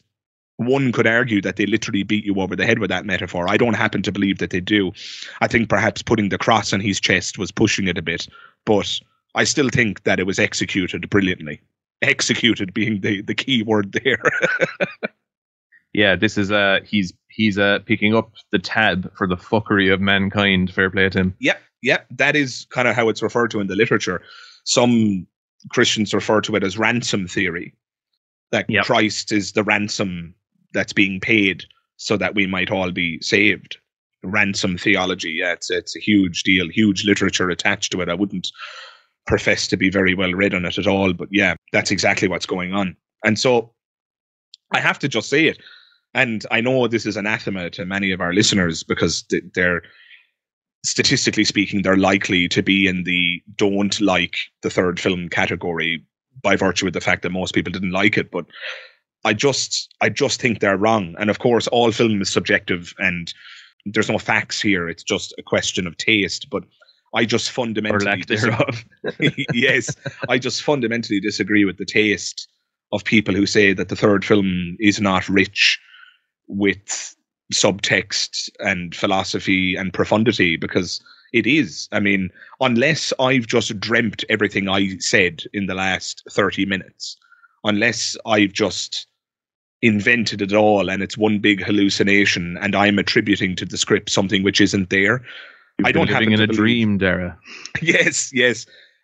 One could argue that they literally beat you over the head with that metaphor. I don't happen to believe that they do. I think perhaps putting the cross on his chest was pushing it a bit, but I still think that it was executed brilliantly. Executed being the key word there. Yeah, this is he's picking up the tab for the fuckery of mankind. Fair play to him. Yeah, that is kind of how it's referred to in the literature. Some Christians refer to it as ransom theory. That Christ is the ransom that's being paid so that we might all be saved. Ransom theology, yeah, it's a huge deal, huge literature attached to it. I wouldn't profess to be very well read on it at all, but yeah, that's exactly what's going on. And so I have to just say it. And I know this is anathema to many of our listeners because they're, statistically speaking, they're likely to be in the don't like the third film category by virtue of the fact that most people didn't like it. But I just think they're wrong. And of course, all film is subjective and there's no facts here. It's just a question of taste. But I just fundamentally... Or lack thereof. Yes, I just fundamentally disagree with the taste of people who say that the third film is not rich with subtext and philosophy and profundity, because it is. I mean, unless I've just dreamt everything I said in the last 30 minutes, unless I've just invented it all and it's one big hallucination and I'm attributing to the script something which isn't there, I don't have in a dream, Dara. Yes.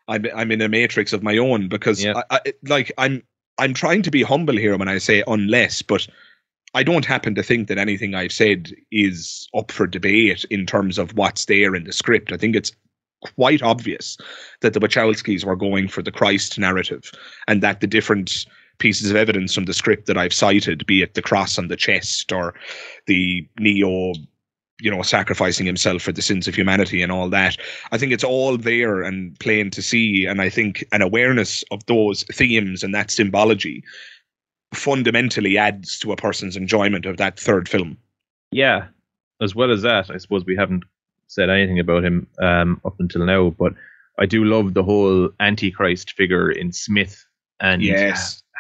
I'm in a matrix of my own, because I'm trying to be humble here when I say unless, but I don't happen to think that anything I've said is up for debate in terms of what's there in the script. I think it's quite obvious that the Wachowskis were going for the Christ narrative, and that the different pieces of evidence from the script that I've cited, be it the cross on the chest or the Neo, sacrificing himself for the sins of humanity and all that, I think it's all there and plain to see. And I think an awareness of those themes and that symbology fundamentally adds to a person's enjoyment of that third film. Yeah, as well as that, I suppose we haven't said anything about him up until now, but I do love the whole Antichrist figure in Smith, and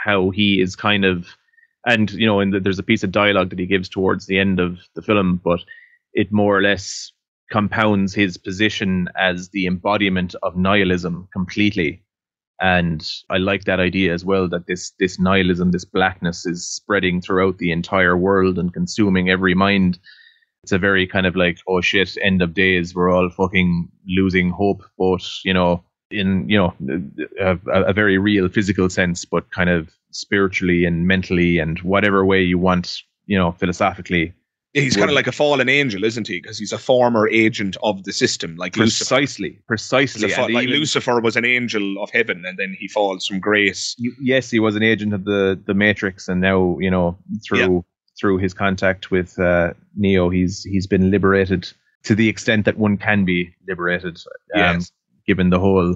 how he is kind of, and there's a piece of dialogue that he gives towards the end of the film, but it more or less compounds his position as the embodiment of nihilism completely. And I like that idea as well, that this nihilism, this blackness is spreading throughout the entire world and consuming every mind. It's a very kind of like, oh shit, end of days, we're all fucking losing hope. But, in, you know, a very real physical sense, but kind of spiritually and mentally and whatever way you want, you know, philosophically. He's kind of like a fallen angel, isn't he? Because he's a former agent of the system, like precisely. Lucifer. Like Lucifer was an angel of heaven, and then he falls from grace. Yes, he was an agent of the Matrix, and now, you know, through his contact with Neo, he's been liberated to the extent that one can be liberated. Yes. Given the whole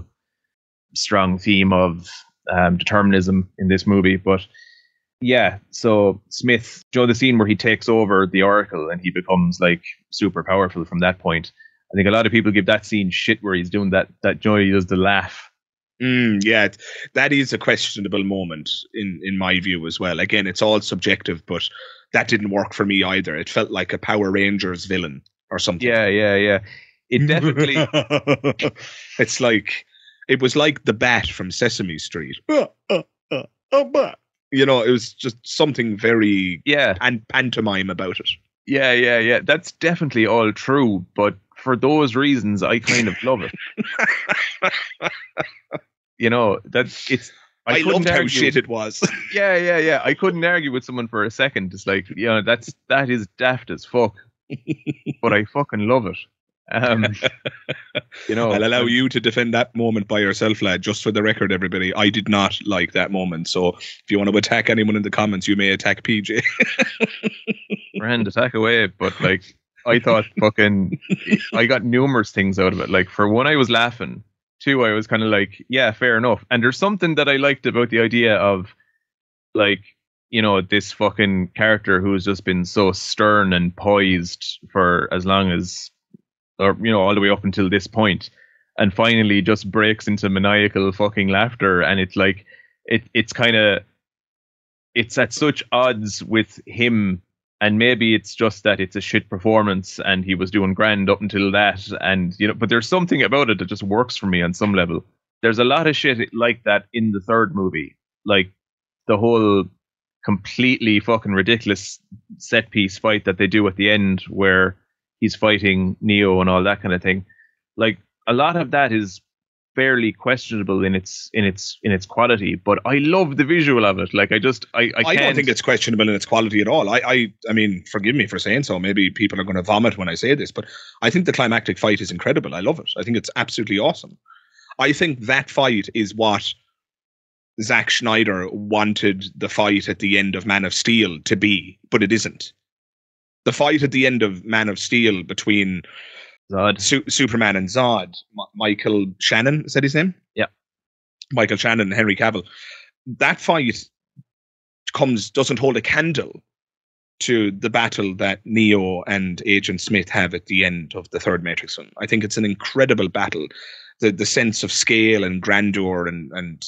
strong theme of determinism in this movie, but. Yeah, so Smith, Joe, the scene where he takes over the Oracle and he becomes like super powerful from that point. I think a lot of people give that scene shit where he's doing that Joey does the laugh. Yeah, that is a questionable moment in my view as well. Again, it's all subjective, but that didn't work for me either. It felt like a Power Rangers villain or something. Yeah. It definitely. It was like the bat from Sesame Street. You know, it was just something very and pantomime about it. Yeah. That's definitely all true, but for those reasons, I kind of love it. You know, I loved how shit it was. Yeah. I couldn't argue with someone for a second. It's like, you know, that is daft as fuck, but I fucking love it. You know, I'll allow you to defend that moment by yourself, lad. Just for the record, everybody, I did not like that moment. So if you want to attack anyone in the comments, you may attack PJ. Brand, attack away. But like, I thought I got numerous things out of it. Like, for one, I was laughing. Two, I was kind of like, yeah, fair enough. And there's something that I liked about the idea of, like, you know, this fucking character who's just been so stern and poised for as long as, or, you know, all the way up until this point, and finally just breaks into maniacal fucking laughter. And it's like, it's at such odds with him. And maybe it's just that it's a shit performance and he was doing grand up until that. And, you know, but there's something about it that just works for me on some level. There's a lot of shit like that in the third movie. Like the whole completely fucking ridiculous set piece fight that they do at the end where he's fighting Neo and all that kind of thing. Like, a lot of that is fairly questionable in its quality, but I love the visual of it. Like, I don't think it's questionable in its quality at all. I mean, forgive me for saying so. Maybe people are going to vomit when I say this, but I think the climactic fight is incredible. I love it. I think it's absolutely awesome. I think that fight is what Zack Snyder wanted the fight at the end of Man of Steel to be, but it isn't. The fight at the end of Man of Steel between Superman and Zod, Michael Shannon, is that his name? Yeah. Michael Shannon and Henry Cavill. That fight doesn't hold a candle to the battle that Neo and Agent Smith have at the end of the third Matrix film. I think it's an incredible battle. The sense of scale and grandeur and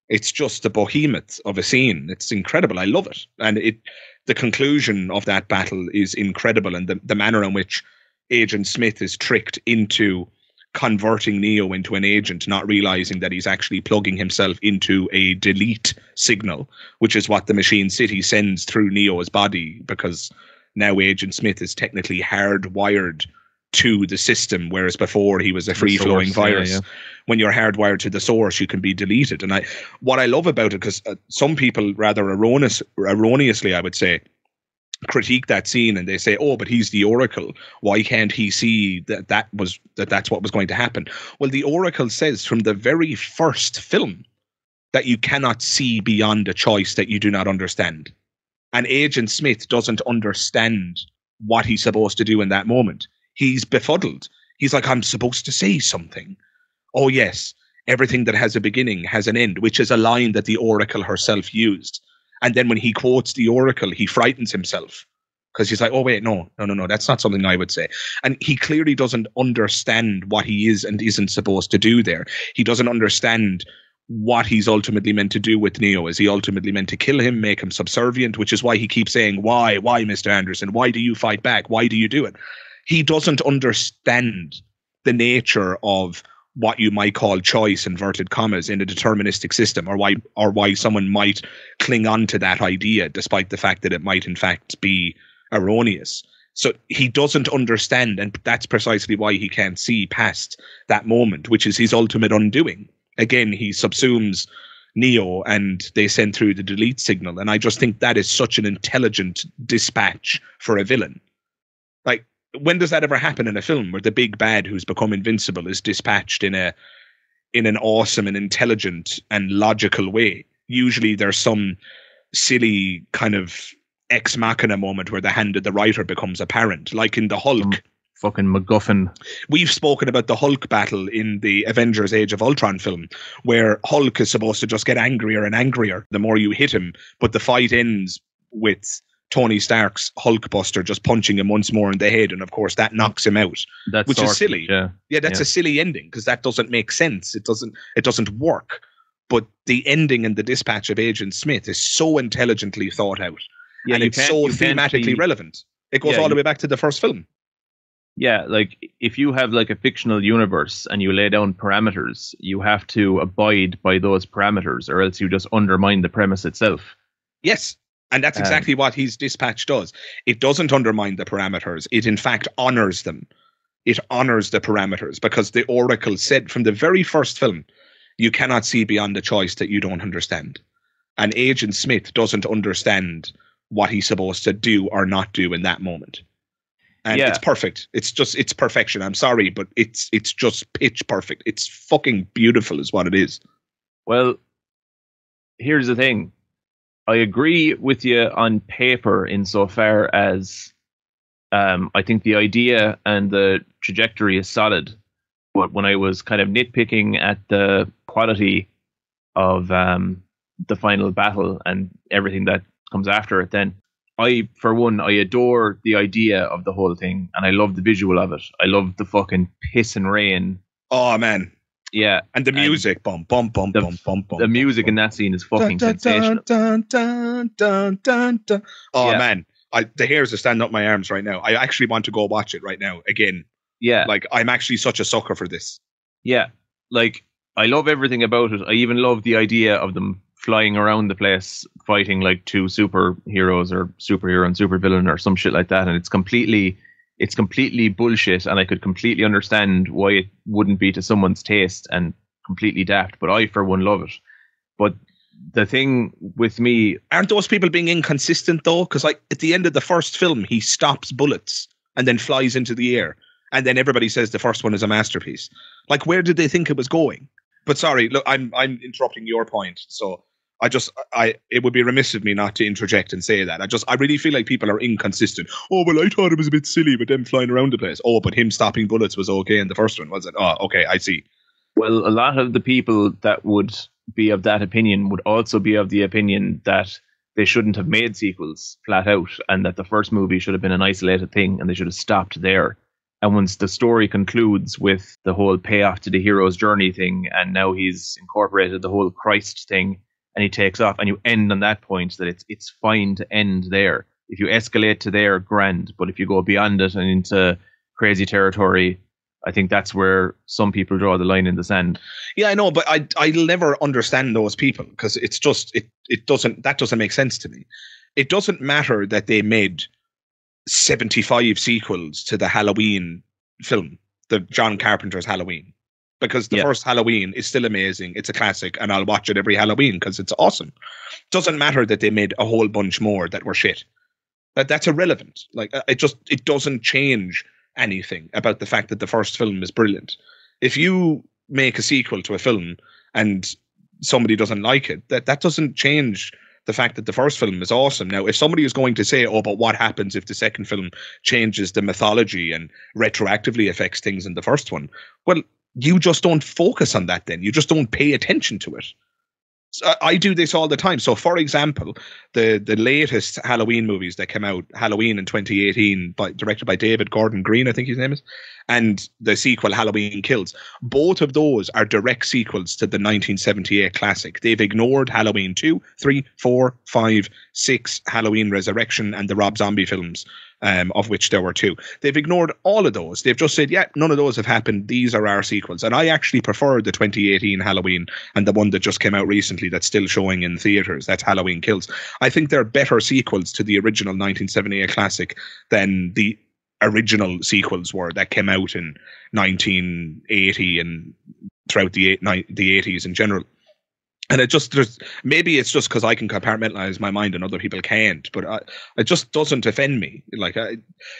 it's just the behemoth of a scene. It's incredible. I love it. And the conclusion of that battle is incredible, and the manner in which Agent Smith is tricked into converting Neo into an agent, not realizing that he's actually plugging himself into a delete signal, which is what the Machine City sends through Neo's body, because now Agent Smith is technically hardwired to the system, whereas before he was a free-flowing virus. Yeah. When you're hardwired to the source, you can be deleted. And what I love about it, because some people rather erroneously, I would say, critique that scene and they say, oh, but he's the Oracle. Why can't he see that's what was going to happen? Well, the Oracle says from the very first film that you cannot see beyond a choice that you do not understand. And Agent Smith doesn't understand what he's supposed to do in that moment. He's befuddled. He's like, I'm supposed to say something. Oh, yes, everything that has a beginning has an end, which is a line that the Oracle herself used. And then when he quotes the Oracle, he frightens himself because he's like, oh, wait, no, that's not something I would say. And he clearly doesn't understand what he is and isn't supposed to do there. He doesn't understand what he's ultimately meant to do with Neo. Is he ultimately meant to kill him, make him subservient, which is why he keeps saying, why, Mr. Anderson? Why do you fight back? Why do you do it? He doesn't understand the nature of what you might call choice, inverted commas, in a deterministic system, or why someone might cling on to that idea, despite the fact that it might in fact be erroneous. So he doesn't understand, and that's precisely why he can't see past that moment, which is his ultimate undoing. Again, he subsumes Neo and they send through the delete signal. And I just think that is such an intelligent dispatch for a villain. Like, when does that ever happen in a film where the big bad who's become invincible is dispatched in an awesome and intelligent and logical way? Usually there's some silly kind of ex machina moment where the hand of the writer becomes apparent, like in the Hulk. Fucking MacGuffin. We've spoken about the Hulk battle in the Avengers Age of Ultron film, where Hulk is supposed to just get angrier and angrier the more you hit him, but the fight ends with Tony Stark's Hulkbuster just punching him once more in the head, and of course that knocks him out, which is silly. That's a silly ending because that doesn't make sense. It doesn't work. But the ending and the dispatch of Agent Smith is so intelligently thought out, and it's so thematically relevant. It goes all the way back to the first film. Yeah, like if you have like a fictional universe and you lay down parameters, you have to abide by those parameters, or else you just undermine the premise itself. Yes. And that's exactly what his dispatch does. It doesn't undermine the parameters. It, in fact, honors them. It honors the parameters because the Oracle said from the very first film, you cannot see beyond the choice that you don't understand. And Agent Smith doesn't understand what he's supposed to do or not do in that moment. And it's perfect. It's perfection. I'm sorry, but it's just pitch perfect. It's fucking beautiful is what it is. Well, here's the thing. I agree with you on paper insofar as I think the idea and the trajectory is solid. But when I was kind of nitpicking at the quality of the final battle and everything that comes after it, then I adore the idea of the whole thing, and I love the visual of it. I love the fucking piss and rain. Oh, man. Yeah. And the music. Bum, bum, bum, bum, bum, bum. The music in that scene is fucking sensational. Oh, man. The hairs are standing up my arms right now. I actually want to go watch it right now again. Yeah. Like, I'm actually such a sucker for this. Yeah. Like, I love everything about it. I even love the idea of them flying around the place fighting like two superheroes or superhero and supervillain or some shit like that. And it's completely bullshit, and I could completely understand why it wouldn't be to someone's taste and completely daft, but I, for one, love it. But the thing with me... Aren't those people being inconsistent, though? Because like at the end of the first film, he stops bullets and then flies into the air. And then everybody says the first one is a masterpiece. Like, where did they think it was going? But sorry, look, I'm interrupting your point, so... it would be remiss of me not to interject and say that. I really feel like people are inconsistent. Oh, well, I thought it was a bit silly with them flying around the place. Oh, but him stopping bullets was okay in the first one, was it? Oh, okay, I see. Well, a lot of the people that would be of that opinion would also be of the opinion that they shouldn't have made sequels flat out, and that the first movie should have been an isolated thing and they should have stopped there. And once the story concludes with the whole payoff to the hero's journey thing, and now he's incorporated the whole Christ thing, and he takes off, and you end on that point, that it's fine to end there. If you escalate to there, grand. But if you go beyond it and into crazy territory, I think that's where some people draw the line in the sand. Yeah, I know, but I'll never understand those people because it's just that doesn't make sense to me. It doesn't matter that they made 75 sequels to the Halloween film, the John Carpenter's Halloween. Because the first Halloween is still amazing. It's a classic, and I'll watch it every Halloween because it's awesome. Doesn't matter that they made a whole bunch more that were shit. That's irrelevant. Like it doesn't change anything about the fact that the first film is brilliant. If you make a sequel to a film and somebody doesn't like it, that doesn't change the fact that the first film is awesome. Now, if somebody is going to say, oh, but what happens if the second film changes the mythology and retroactively affects things in the first one? Well, you just don't focus on that then. You just don't pay attention to it. So I do this all the time. So, for example, the latest Halloween movies that came out, Halloween in 2018, directed by David Gordon Green, I think his name is, and the sequel, Halloween Kills, both of those are direct sequels to the 1978 classic. They've ignored Halloween 2, 3, 4, 5, 6, Halloween Resurrection, and the Rob Zombie films, of which there were 2. They've ignored all of those. They've just said, yeah, none of those have happened. These are our sequels. And I actually prefer the 2018 Halloween and the one that just came out recently that's still showing in theaters. That's Halloween Kills. I think they're better sequels to the original 1978 classic than the original sequels were that came out in 1980 and throughout the 80s in general. And maybe it's just because I can compartmentalize my mind and other people can't, but it just doesn't offend me.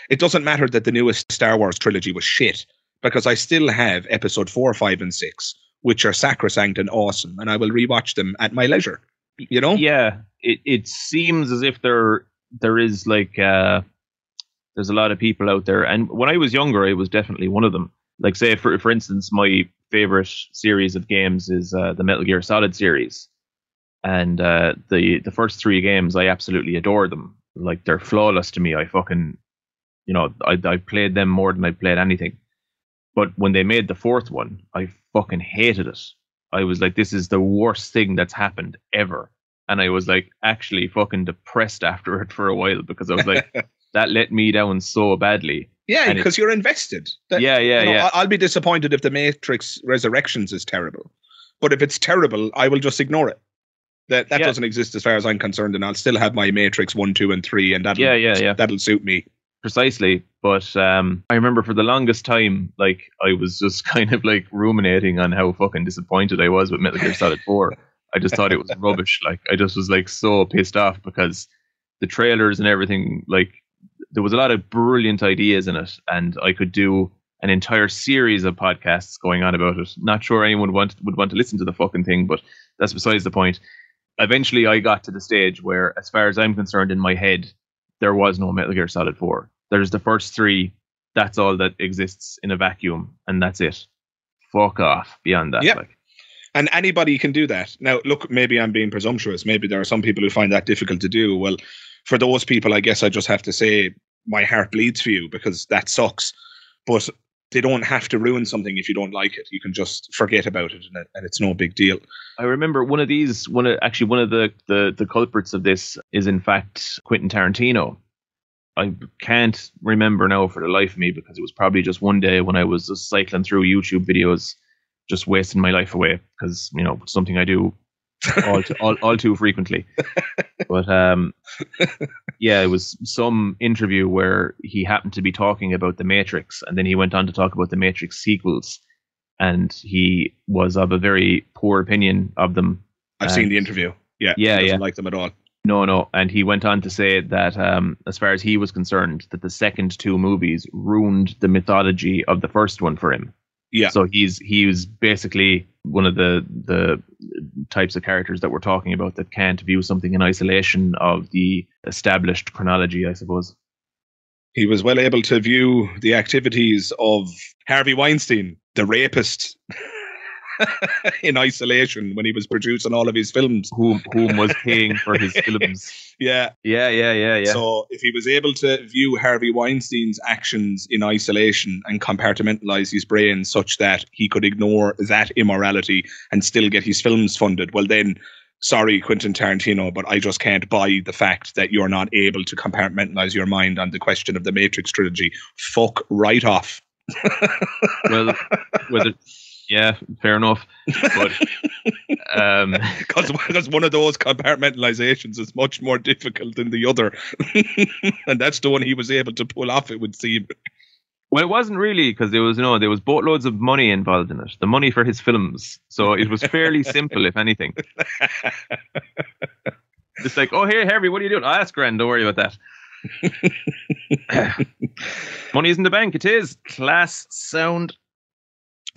It doesn't matter that the newest Star Wars trilogy was shit, because I still have episode 4, 5, and 6, which are sacrosanct and awesome, and I will rewatch them at my leisure. You know? Yeah, it seems as if there is there's a lot of people out there, and when I was younger, I was definitely one of them. Like, say for instance, my favorite series of games is the Metal Gear Solid series, and the first 3 games, I absolutely adore them. Like, they're flawless to me. I fucking, I played them more than I played anything. But when they made the 4th one, I fucking hated it. I was like, this is the worst thing that's happened ever. And I was like, actually fucking depressed after it for a while, because I was like, that let me down so badly. Yeah, because you're invested. Yeah. I'll be disappointed if The Matrix Resurrections is terrible. But if it's terrible, I will just ignore it. That doesn't exist as far as I'm concerned, and I'll still have my Matrix 1, 2, and 3, and that'll suit me. Precisely. But I remember for the longest time, like, I was just kind of like ruminating on how fucking disappointed I was with Metal Gear Solid 4. I just thought it was rubbish. Like, I just was like so pissed off because the trailers and everything, like, there was a lot of brilliant ideas in it, and I could do an entire series of podcasts going on about it. Not sure anyone would want to listen to the fucking thing, but that's besides the point. Eventually, I got to the stage where, as far as I'm concerned, in my head, there was no Metal Gear Solid 4. There's the first 3. That's all that exists in a vacuum, and that's it. Fuck off beyond that. Yep. Like. And anybody can do that. Now, look, maybe I'm being presumptuous. Maybe there are some people who find that difficult to do. Well, for those people, I guess I just have to say my heart bleeds for you, because that sucks. But they don't have to ruin something if you don't like it. You can just forget about it, and it's no big deal. I remember one of the culprits of this is, in fact, Quentin Tarantino. I can't remember now for the life of me, because it was probably just one day when I was just cycling through YouTube videos, just wasting my life away, because, something I do all too frequently. But it was some interview where he happened to be talking about The Matrix, and then he went on to talk about the Matrix sequels, and he was of a very poor opinion of them. I've seen the interview. He doesn't like them at all. No. And he went on to say that, as far as he was concerned, that the second 2 movies ruined the mythology of the first one for him. Yeah. So he was basically one of the types of characters that we're talking about that can't view something in isolation of the established chronology, I suppose. He was well able to view the activities of Harvey Weinstein, the rapist, in isolation when he was producing all of his films. Whom was paying for his films. Yeah. So if he was able to view Harvey Weinstein's actions in isolation and compartmentalize his brain such that he could ignore that immorality and still get his films funded, well then, sorry, Quentin Tarantino, but I just can't buy the fact that you're not able to compartmentalize your mind on the question of the Matrix trilogy. Fuck right off. Well, whether... Yeah, fair enough. But because one of those compartmentalizations is much more difficult than the other, and that's the one he was able to pull off, it would seem. Well, it wasn't really, because there was boatloads of money involved in it, the money for his films. So it was fairly simple, if anything. It's like, oh, hey, Harvey, what are you doing? Oh, that's grand. Don't worry about that. Money is in the bank. It is. Class sound.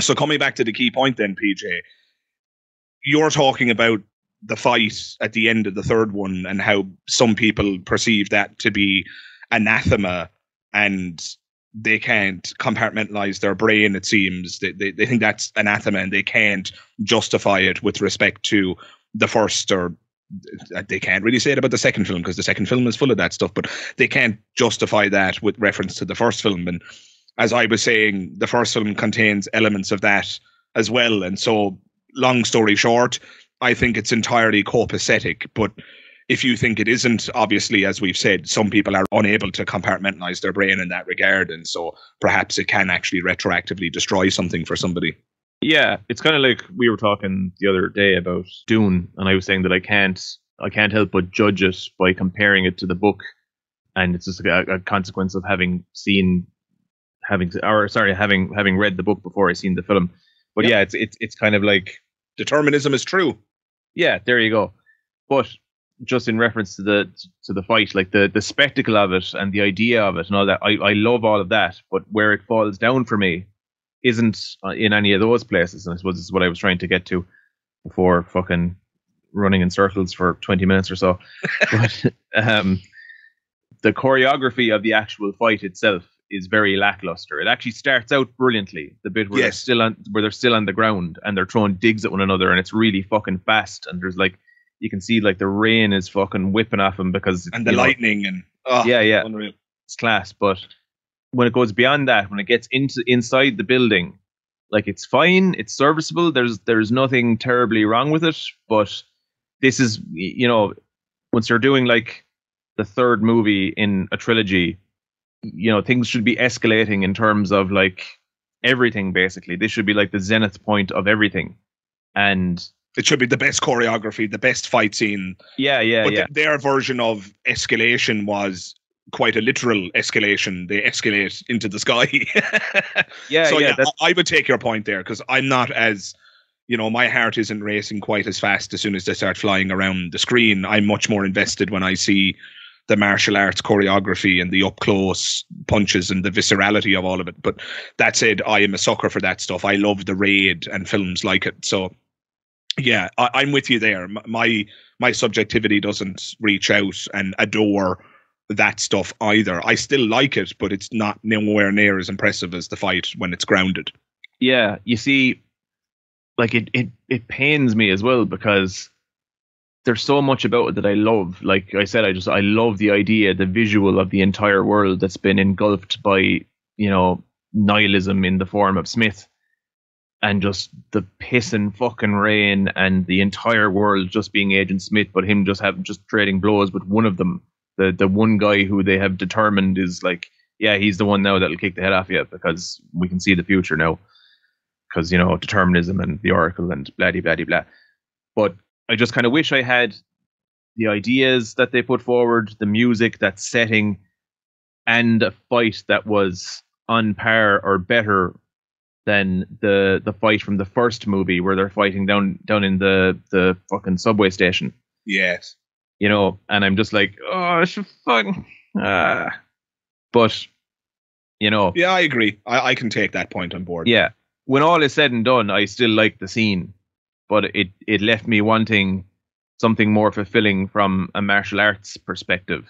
So coming back to the key point then, PJ, you're talking about the fight at the end of the 3rd one and how some people perceive that to be anathema, and they can't compartmentalize their brain, it seems. They think that's anathema, and they can't justify it with respect to the first, or they can't really say it about the second film, because the second film is full of that stuff, but they can't justify that with reference to the first film. And as I was saying, the first film contains elements of that as well. And so, long story short, I think it's entirely copacetic. But if you think it isn't, obviously, as we've said, some people are unable to compartmentalize their brain in that regard. And so perhaps it can actually retroactively destroy something for somebody. Yeah, it's kind of like we were talking the other day about Dune, and I was saying that I can't help but judge it by comparing it to the book. and it's just a consequence of having read the book before I seen the film. But Yep. yeah, it's kind of like, Determinism is true. yeah, there you go. But just in reference to the fight, like the spectacle of it and the idea of it and all that, I love all of that. But where it falls down for me isn't in any of those places, and I suppose this is what I was trying to get to before fucking running in circles for 20 minutes or so. But the choreography of the actual fight itself is very lackluster. It actually starts out brilliantly. The bit where Yes. they're still on the ground and they're throwing digs at one another, and it's really fucking fast. And there's like, you can see like the rain is fucking whipping off them because And the lightning and yeah, unreal. it's class. But when it goes beyond that, when it gets inside the building, like it's fine, it's serviceable. There's nothing terribly wrong with it. But this is, once you're doing like the third movie in a trilogy, things should be escalating in terms of like everything. Basically, this should be like the zenith point of everything, and It should be the best choreography, the best fight scene. But their version of escalation was quite a literal escalation. They escalate into the sky. I would take your point there, because I'm not as, my heart isn't racing quite as fast as soon as they start flying around the screen. I'm much more invested when I see the martial arts choreography and the up close punches and the viscerality of all of it. But that said, I am a sucker for that stuff. I love The Raid and films like it. So yeah, I'm with you there. My subjectivity doesn't reach out and adore that stuff either. I still like it, but it's not nowhere near as impressive as the fight when it's grounded. Yeah, you see, like it pains me as well, because there's so much about it that I love. Like I said, I love the idea, the visual of the entire world that's been engulfed by, nihilism in the form of Smith, and just the pissing fucking rain and the entire world just being Agent Smith, but him just trading blows with one of them. The one guy who they have determined is like, yeah, he's the one now that'll kick the head off you, because we can see the future now. Because, determinism and the Oracle and blah, blah, blah, blah. But I just kind of wish I had the ideas that they put forward, the music, that setting, and a fight that was on par or better than the fight from the first movie, where they're fighting down in the fucking subway station. Yes. And I'm just like, oh, it's fucking. But, Yeah, I agree. I can take that point on board. Yeah. When all is said and done, I still like the scene, but it left me wanting something more fulfilling from a martial arts perspective.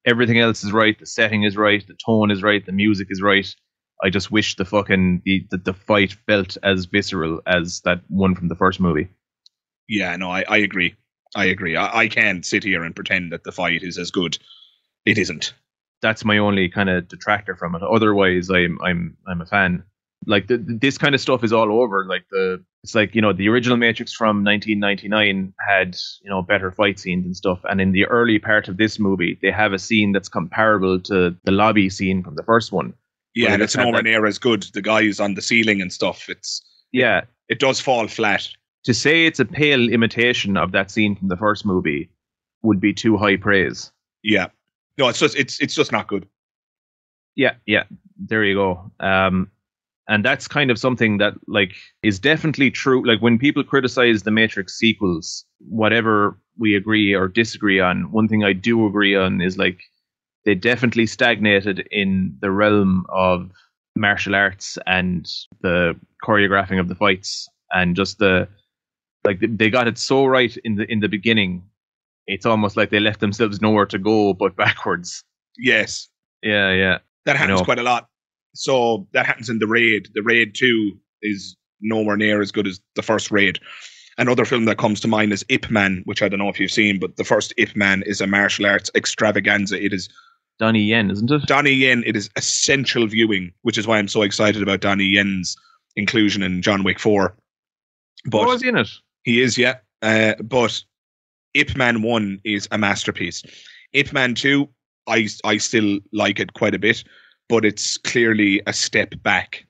Everything else is right. The setting is right. The tone is right. The music is right. I just wish the fight felt as visceral as that one from the first movie. Yeah, no, I agree. I can't sit here and pretend that the fight is as good. It isn't. That's my only kind of detractor from it. Otherwise, I'm a fan. Like this kind of stuff is all over. Like it's like, the original Matrix from 1999 had, better fight scenes and stuff. And in the early part of this movie, they have a scene that's comparable to the lobby scene from the first one. Yeah, and it's nowhere near as good. The guys on the ceiling and stuff. It does fall flat. To say it's a pale imitation of that scene from the first movie would be too high praise. Yeah. No, it's just not good. Yeah, there you go. And that's kind of something that like is definitely true. Like when people criticize the Matrix sequels, whatever we agree or disagree on, one thing I do agree on is like they definitely stagnated in the realm of martial arts and the choreographing of the fights, and just they got it so right in the beginning. It's almost like they left themselves nowhere to go but backwards. Yes. Yeah. That happens quite a lot. So that happens in The Raid. The Raid 2 is nowhere near as good as the first Raid. Another film that comes to mind is Ip Man, which I don't know if you've seen, but the first Ip Man is a martial arts extravaganza. It is Donnie Yen, isn't it? Donnie Yen. It is essential viewing, which is why I'm so excited about Donnie Yen's inclusion in John Wick 4. But was he in it? He is, yeah. But Ip Man 1 is a masterpiece. Ip Man 2, I still like it quite a bit, but it's clearly a step back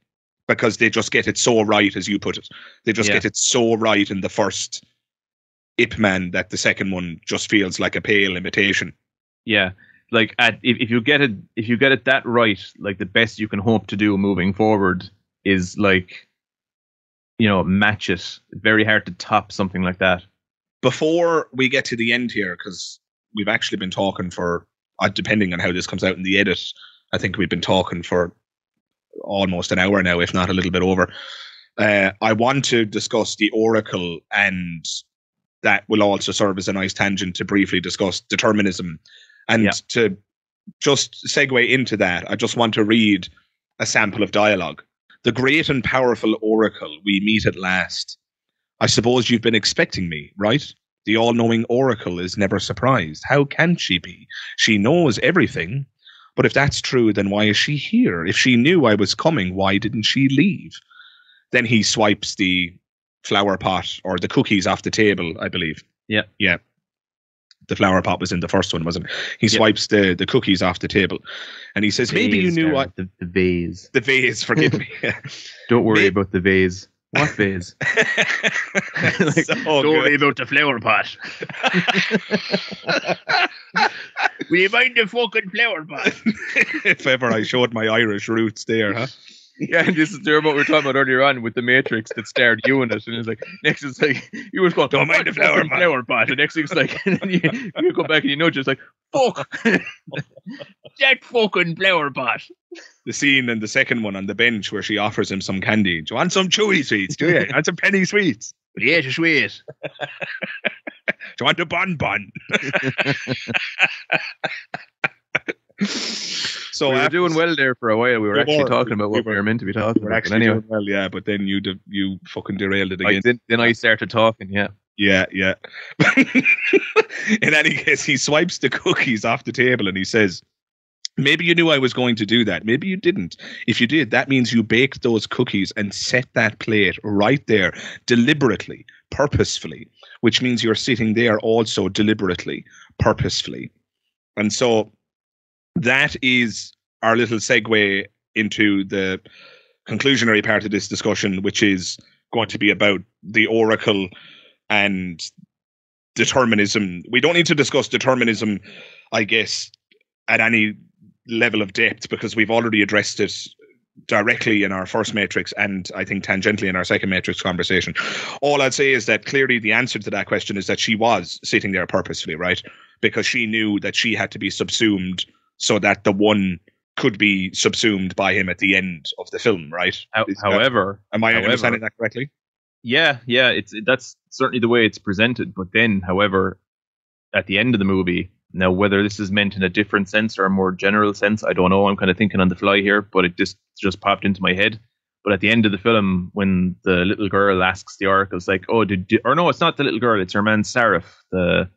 because they just get it so right, as you put it. They just get it so right in the first Ip Man that the second one just feels like a pale imitation. Yeah. like if you get it that right, like the best you can hope to do moving forward is like, match it. Very hard to top something like that. Before we get to the end here, because we've actually been talking for, depending on how this comes out in the edit, I think we've been talking for almost an hour now, if not a little bit over. I want to discuss the Oracle, and that will also serve as a nice tangent to briefly discuss determinism. And to just segue into that, I just want to read a sample of dialogue. The great and powerful Oracle, we meet at last. I suppose you've been expecting me, right? The all-knowing Oracle is never surprised. How can she be? She knows everything. But if that's true, then why is she here? If she knew I was coming, why didn't she leave? Then he swipes the flower pot or the cookies off the table, I believe. Yeah. Yeah. The flower pot was in the first one, wasn't it? He swipes the cookies off the table. And he says, maybe you knew what... The vase. The vase, forgive me. Don't worry about the vase. What vase? Don't worry about the flower pot. Will you mind the fucking flower pot? If ever I showed my Irish roots there, huh? Yeah, and this is what we were talking about earlier on with the Matrix that starred you in it, and it's like next it's like you was going, don't mind the flower pot. The next thing's like, and then you go back and you know just like fuck that fucking flower pot. The scene in the second one on the bench where she offers him some candy. Do you want some chewy sweets? Do you? Want some penny sweets? Yeah, it's sweet. Do you want a bonbon? So we were doing well there for a while. We were actually talking about what we were meant to be talking about. Actually doing well, yeah. But then you fucking derailed it again. Then I started talking, yeah. Yeah. In any case, he swipes the cookies off the table and he says, maybe you knew I was going to do that. Maybe you didn't. If you did, that means you baked those cookies and set that plate right there, deliberately, purposefully, which means you're sitting there also deliberately, purposefully. And so that is our little segue into the conclusionary part of this discussion, which is going to be about the Oracle and determinism. We don't need to discuss determinism, I guess, at any level of depth because we've already addressed it directly in our first Matrix and I think tangentially in our second Matrix conversation. All I'd say is that clearly the answer to that question is that she was sitting there purposefully, right? Because she knew that she had to be subsumed so that the one could be subsumed by him at the end of the film, right? However, am I understanding that correctly? Yeah, that's certainly the way it's presented. But then, however, at the end of the movie, now whether this is meant in a different sense or a more general sense, I don't know. I'm kind of thinking on the fly here, but it just popped into my head. But at the end of the film, when the little girl asks the Oracle, it's like, oh, or no, it's not the little girl, it's her man Sarif, the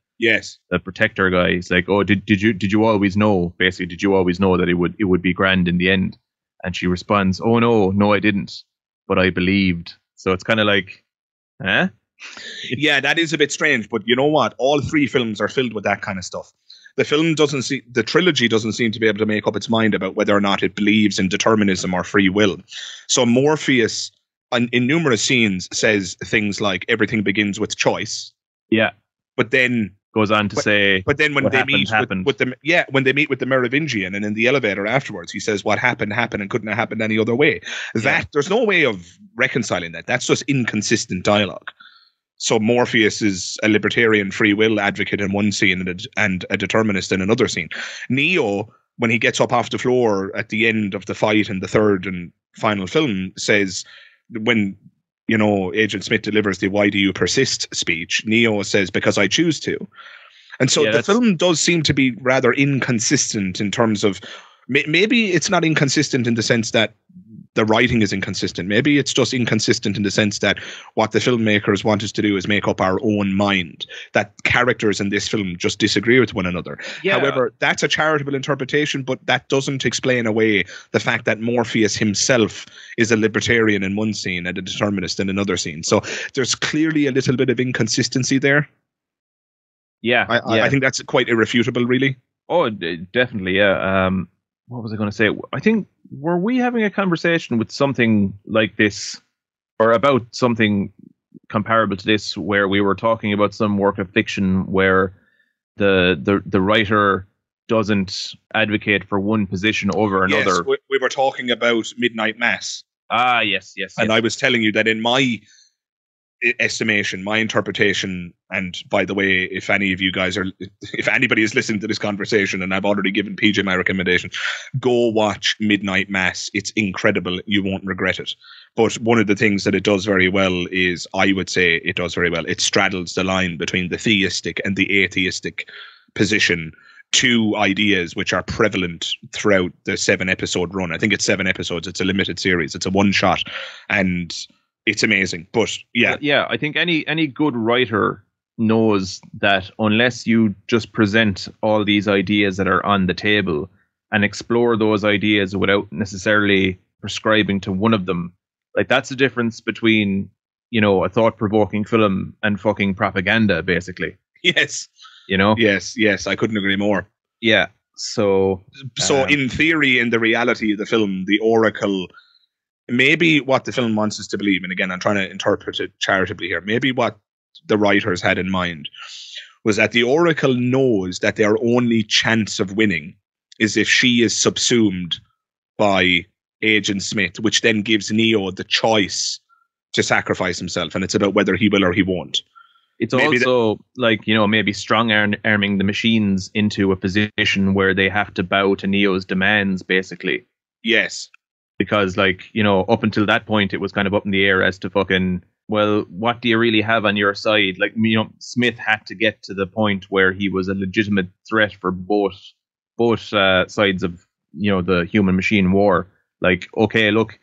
protector guy. He's like, oh, did you always know? Basically, did you always know that it would be grand in the end? And she responds, oh no, I didn't, but I believed. So it's kind of like, huh? Yeah, that is a bit strange, but you know what? All three films are filled with that kind of stuff. The trilogy doesn't seem to be able to make up its mind about whether or not it believes in determinism or free will. So Morpheus, in numerous scenes, says things like everything begins with choice. Yeah, but then goes on to say, but then when they meet happened. When they meet with the Merovingian and in the elevator afterwards, he says what happened and couldn't have happened any other way. There's no way of reconciling that. That's just inconsistent dialogue. So Morpheus is a libertarian free will advocate in one scene and a determinist in another scene. Neo, when he gets up off the floor at the end of the fight in the third and final film, says when Agent Smith delivers the "Why do you persist" speech, Neo says, because I choose to. And so the film does seem to be rather inconsistent in terms of, maybe it's not inconsistent in the sense that the writing is inconsistent. Maybe it's just inconsistent in the sense that what the filmmakers want us to do is make up our own mind, that characters in this film just disagree with one another. Yeah. However, that's a charitable interpretation, but that doesn't explain away the fact that Morpheus himself is a libertarian in one scene and a determinist in another scene. So there's clearly a little bit of inconsistency there. Yeah. I think that's quite irrefutable, really. Oh, definitely, yeah. What was I going to say? I think, were we having a conversation with something like this or about something comparable to this where we were talking about some work of fiction where the writer doesn't advocate for one position over another. Yes, we were talking about Midnight Mass. Ah, yes. And I was telling you that in my estimation, my interpretation, and by the way, if anybody is listening to this conversation, and I've already given PJ my recommendation, go watch Midnight Mass. It's incredible. You won't regret it. But one of the things that it does very well is, I would say it does very well, it straddles the line between the theistic and the atheistic position, two ideas which are prevalent throughout the 7-episode run. I think it's 7 episodes. It's a limited series. It's a one shot, and it's amazing. But yeah, I think any good writer knows that unless you just present all these ideas that are on the table and explore those ideas without necessarily prescribing to one of them, like, that's the difference between, a thought-provoking film and fucking propaganda, basically. Yes. Yes, I couldn't agree more. Yeah. So in theory, in the reality of the film, the Oracle, maybe what the film wants us to believe, and again, I'm trying to interpret it charitably here, maybe what the writers had in mind was that the Oracle knows that their only chance of winning is if she is subsumed by Agent Smith, which then gives Neo the choice to sacrifice himself, and it's about whether he will or he won't. It's maybe also maybe strong arming the machines into a position where they have to bow to Neo's demands, basically. Yes. Because, up until that point, it was kind of up in the air as to fucking, well, what do you really have on your side? Like, Smith had to get to the point where he was a legitimate threat for both sides of, the human machine war. Like, okay, look,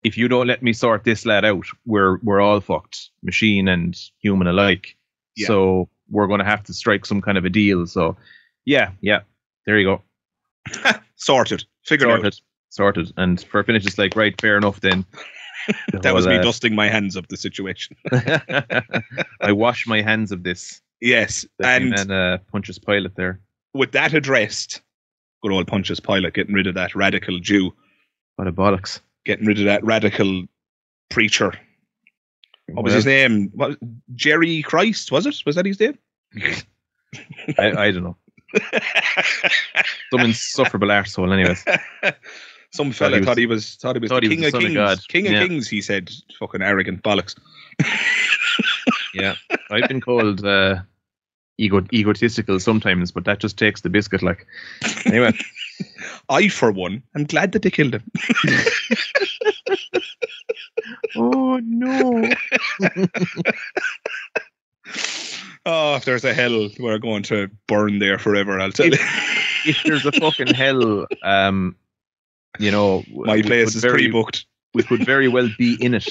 if you don't let me sort this lad out, we're all fucked, machine and human alike. Yeah. So we're going to have to strike some kind of a deal. So, yeah, there you go. Sorted. Figured out. Sorted. And for a finish, it's like, right, fair enough then. That was me dusting my hands of the situation. I wash my hands of this. Yes. And Pontius Pilate there. With that addressed, good old Pontius Pilate, getting rid of that radical Jew. What a bollocks. Getting rid of that radical preacher. What was his name? Jerry Christ, was it? Was that his name? I don't know. Some insufferable arsehole, anyways. Some fella thought he was the king of kings. God. King of kings, he said. Fucking arrogant bollocks. Yeah. I've been called egotistical sometimes, but that just takes the biscuit, like. Anyway. I, for one, am glad that they killed him. Oh, no. Oh, if there's a hell, we're going to burn there forever, I'll tell you. If there's a fucking hell, my place is pre-booked. We could very well be in it.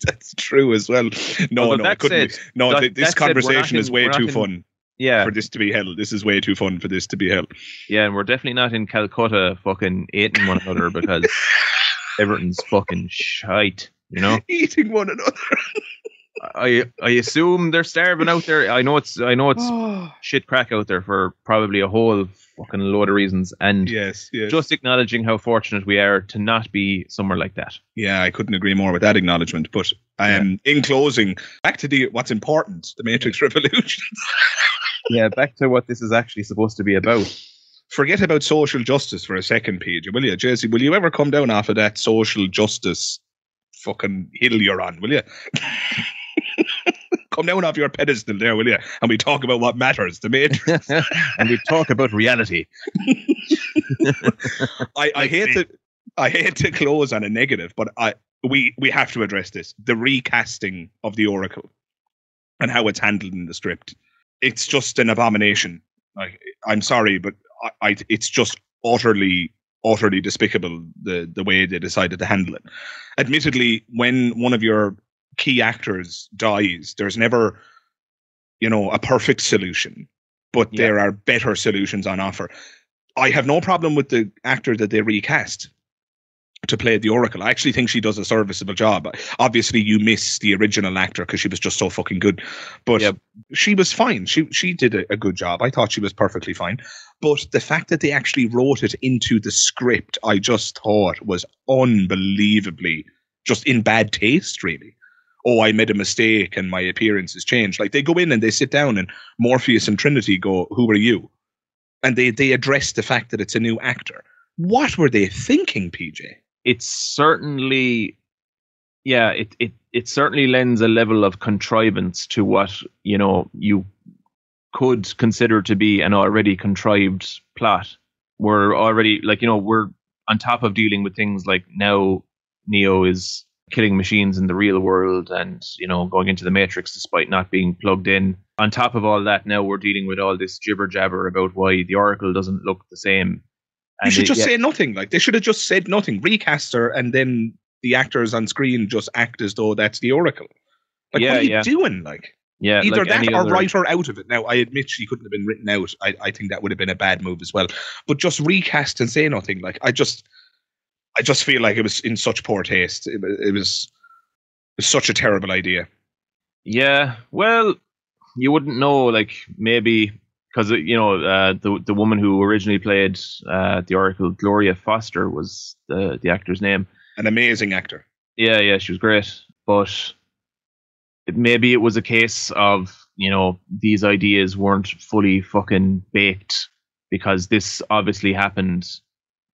That's true as well. No, it couldn't be. No, this conversation is way too fun. Yeah. For this to be hell. This is way too fun for this to be hell. Yeah, and we're definitely not in Calcutta fucking eating one another because everything's fucking shite, Eating one another. I assume they're starving out there. I know it's shit crack out there for probably a whole fucking load of reasons. And yes. Just acknowledging how fortunate we are to not be somewhere like that. Yeah, I couldn't agree more with that acknowledgement. But in closing, back to what's important, the Matrix Revolution. Yeah, back to what this is actually supposed to be about. Forget about social justice for a second, PJ, will you? Jesse, will you ever come down off of that social justice fucking hill you're on, will you? Come down off your pedestal there, will you? And we talk about what matters, the Matrix. And we talk about reality. I hate to close on a negative, but we have to address this. The recasting of the Oracle and how it's handled in the script. It's just an abomination. I'm sorry, but it's just utterly despicable the way they decided to handle it. Admittedly, when one of your key actors dies, there's never, a perfect solution, but there are better solutions on offer. I have no problem with the actor that they recast to play the Oracle. I actually think she does a serviceable job. Obviously, you miss the original actor because she was just so fucking good, but she was fine. She did a good job. I thought she was perfectly fine. But the fact that they actually wrote it into the script, I just thought was unbelievably just in bad taste, really. Oh, I made a mistake and my appearance has changed. Like, they go in and they sit down and Morpheus and Trinity go, "Who are you?" and they address the fact that it's a new actor. What were they thinking, PJ? It's certainly, it certainly lends a level of contrivance to what, you could consider to be an already contrived plot. We're already, we're on top of dealing with things like now Neo is killing machines in the real world and, going into the Matrix despite not being plugged in. On top of all that, now we're dealing with all this jibber jabber about why the Oracle doesn't look the same. You should just say nothing. Like, they should have just said nothing. Recast her, and then the actors on screen just act as though that's the Oracle. Like, what are you doing? Like, either that or write her out of it. Now, I admit she couldn't have been written out. I think that would have been a bad move as well. But just recast and say nothing. Like, I just feel like it was in such poor taste. It was such a terrible idea. Yeah, well, you wouldn't know. Like, maybe because the woman who originally played the Oracle, Gloria Foster, was the actor's name. An amazing actor. Yeah, she was great. But maybe it was a case of, these ideas weren't fully fucking baked, because this obviously happened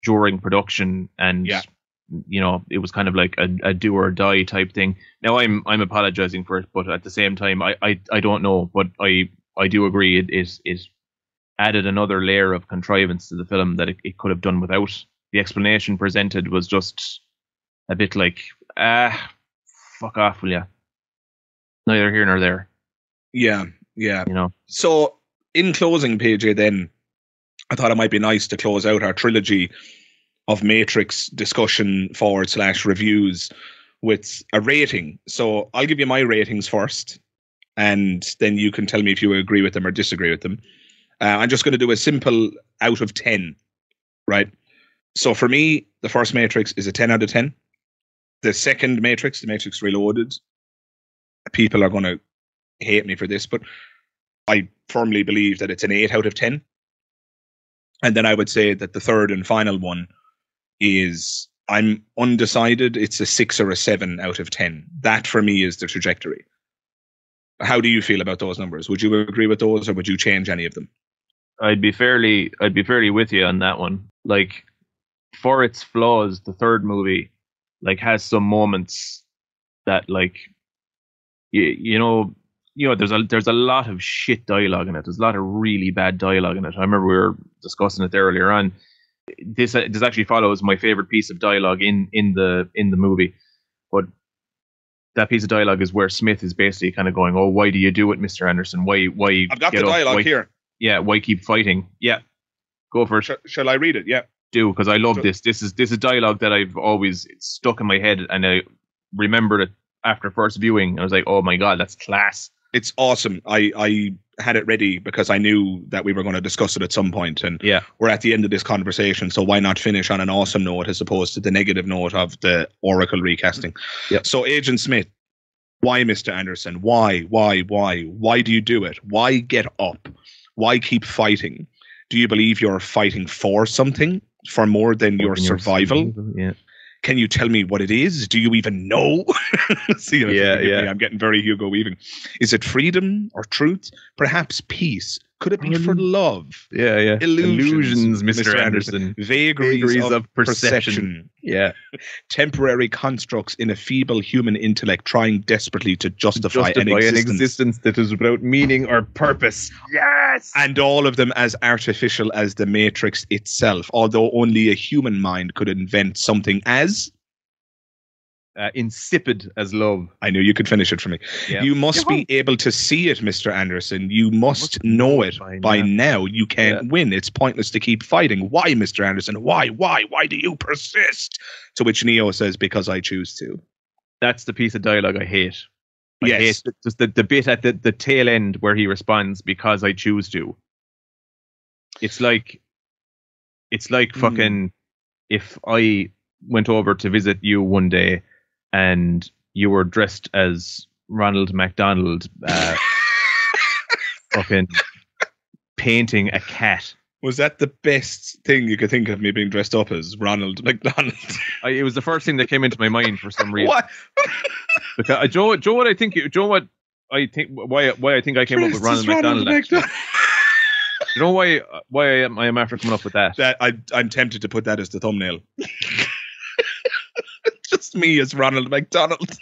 during production, and it was kind of like a do or die type thing. Now I'm apologizing for it, but at the same time I don't know, but I do agree it added another layer of contrivance to the film that it could have done without. The explanation presented was just a bit like, fuck off, will ya? Neither here nor there. Yeah. So in closing, PJ, then I thought it might be nice to close out our trilogy of Matrix discussion / reviews with a rating. So I'll give you my ratings first, and then you can tell me if you agree with them or disagree with them. I'm just going to do a simple out of 10, right? So for me, the first Matrix is a 10 out of 10. The second Matrix, the Matrix Reloaded, people are going to hate me for this, but I firmly believe that it's an 8 out of 10. And then I would say that the third and final one is, I'm undecided, it's a 6 or a 7 out of 10. That for me is the trajectory. How do you feel about those numbers? Would you agree with those, or would you change any of them? I'd be fairly with you on that one. Like, for its flaws, the third movie has some moments that there's a lot of shit dialogue in it. There's a lot of really bad dialogue in it. I remember we were discussing it there earlier on. This actually follows my favorite piece of dialogue in the movie, but that piece of dialogue is where Smith is basically kind of going, "Oh, why do you do it, Mr. Anderson? Why I've got the dialogue here. Yeah, why keep fighting? Yeah, go for it. Shall I read it? Yeah, do, because I love this. This is dialogue that I've always stuck in my head, and I remembered it after first viewing. I was like, oh my god, that's class. It's awesome. I had it ready because I knew that we were going to discuss it at some point, and we're at the end of this conversation, so why not finish on an awesome note as opposed to the negative note of the Oracle recasting? Yep. So Agent Smith, why, Mr. Anderson? Why do you do it? Why get up? Why keep fighting? Do you believe you're fighting for something, for more than your survival? Yeah. Can you tell me what it is? Do you even know? See, I'm getting very Hugo Weaving. Is it freedom or truth? Perhaps peace? Could it be for love? Yeah. Illusions, Mr. Anderson. Vagaries of perception. Yeah. Temporary constructs in a feeble human intellect trying desperately to justify an existence that is without meaning or purpose. Yes! And all of them as artificial as the Matrix itself, although only a human mind could invent something as insipid as love. I knew you could finish it for me. Yeah. You must be able to see it, Mr. Anderson. You must know it by now. You can't win. It's pointless to keep fighting. Why, Mr. Anderson? Why? Why do you persist? To which Neo says, because I choose to. That's the piece of dialogue I hate. I hate just the bit at the tail end where he responds, because I choose to. It's like fucking, if I went over to visit you one day and you were dressed as Ronald McDonald, fucking painting a cat. Was that the best thing you could think of, me being dressed up as Ronald McDonald? It was the first thing that came into my mind for some reason. What? Because why I think I came up with Ronald McDonald. You know why I am after coming up with that? That I'm tempted to put that as the thumbnail. Just me as Ronald McDonald.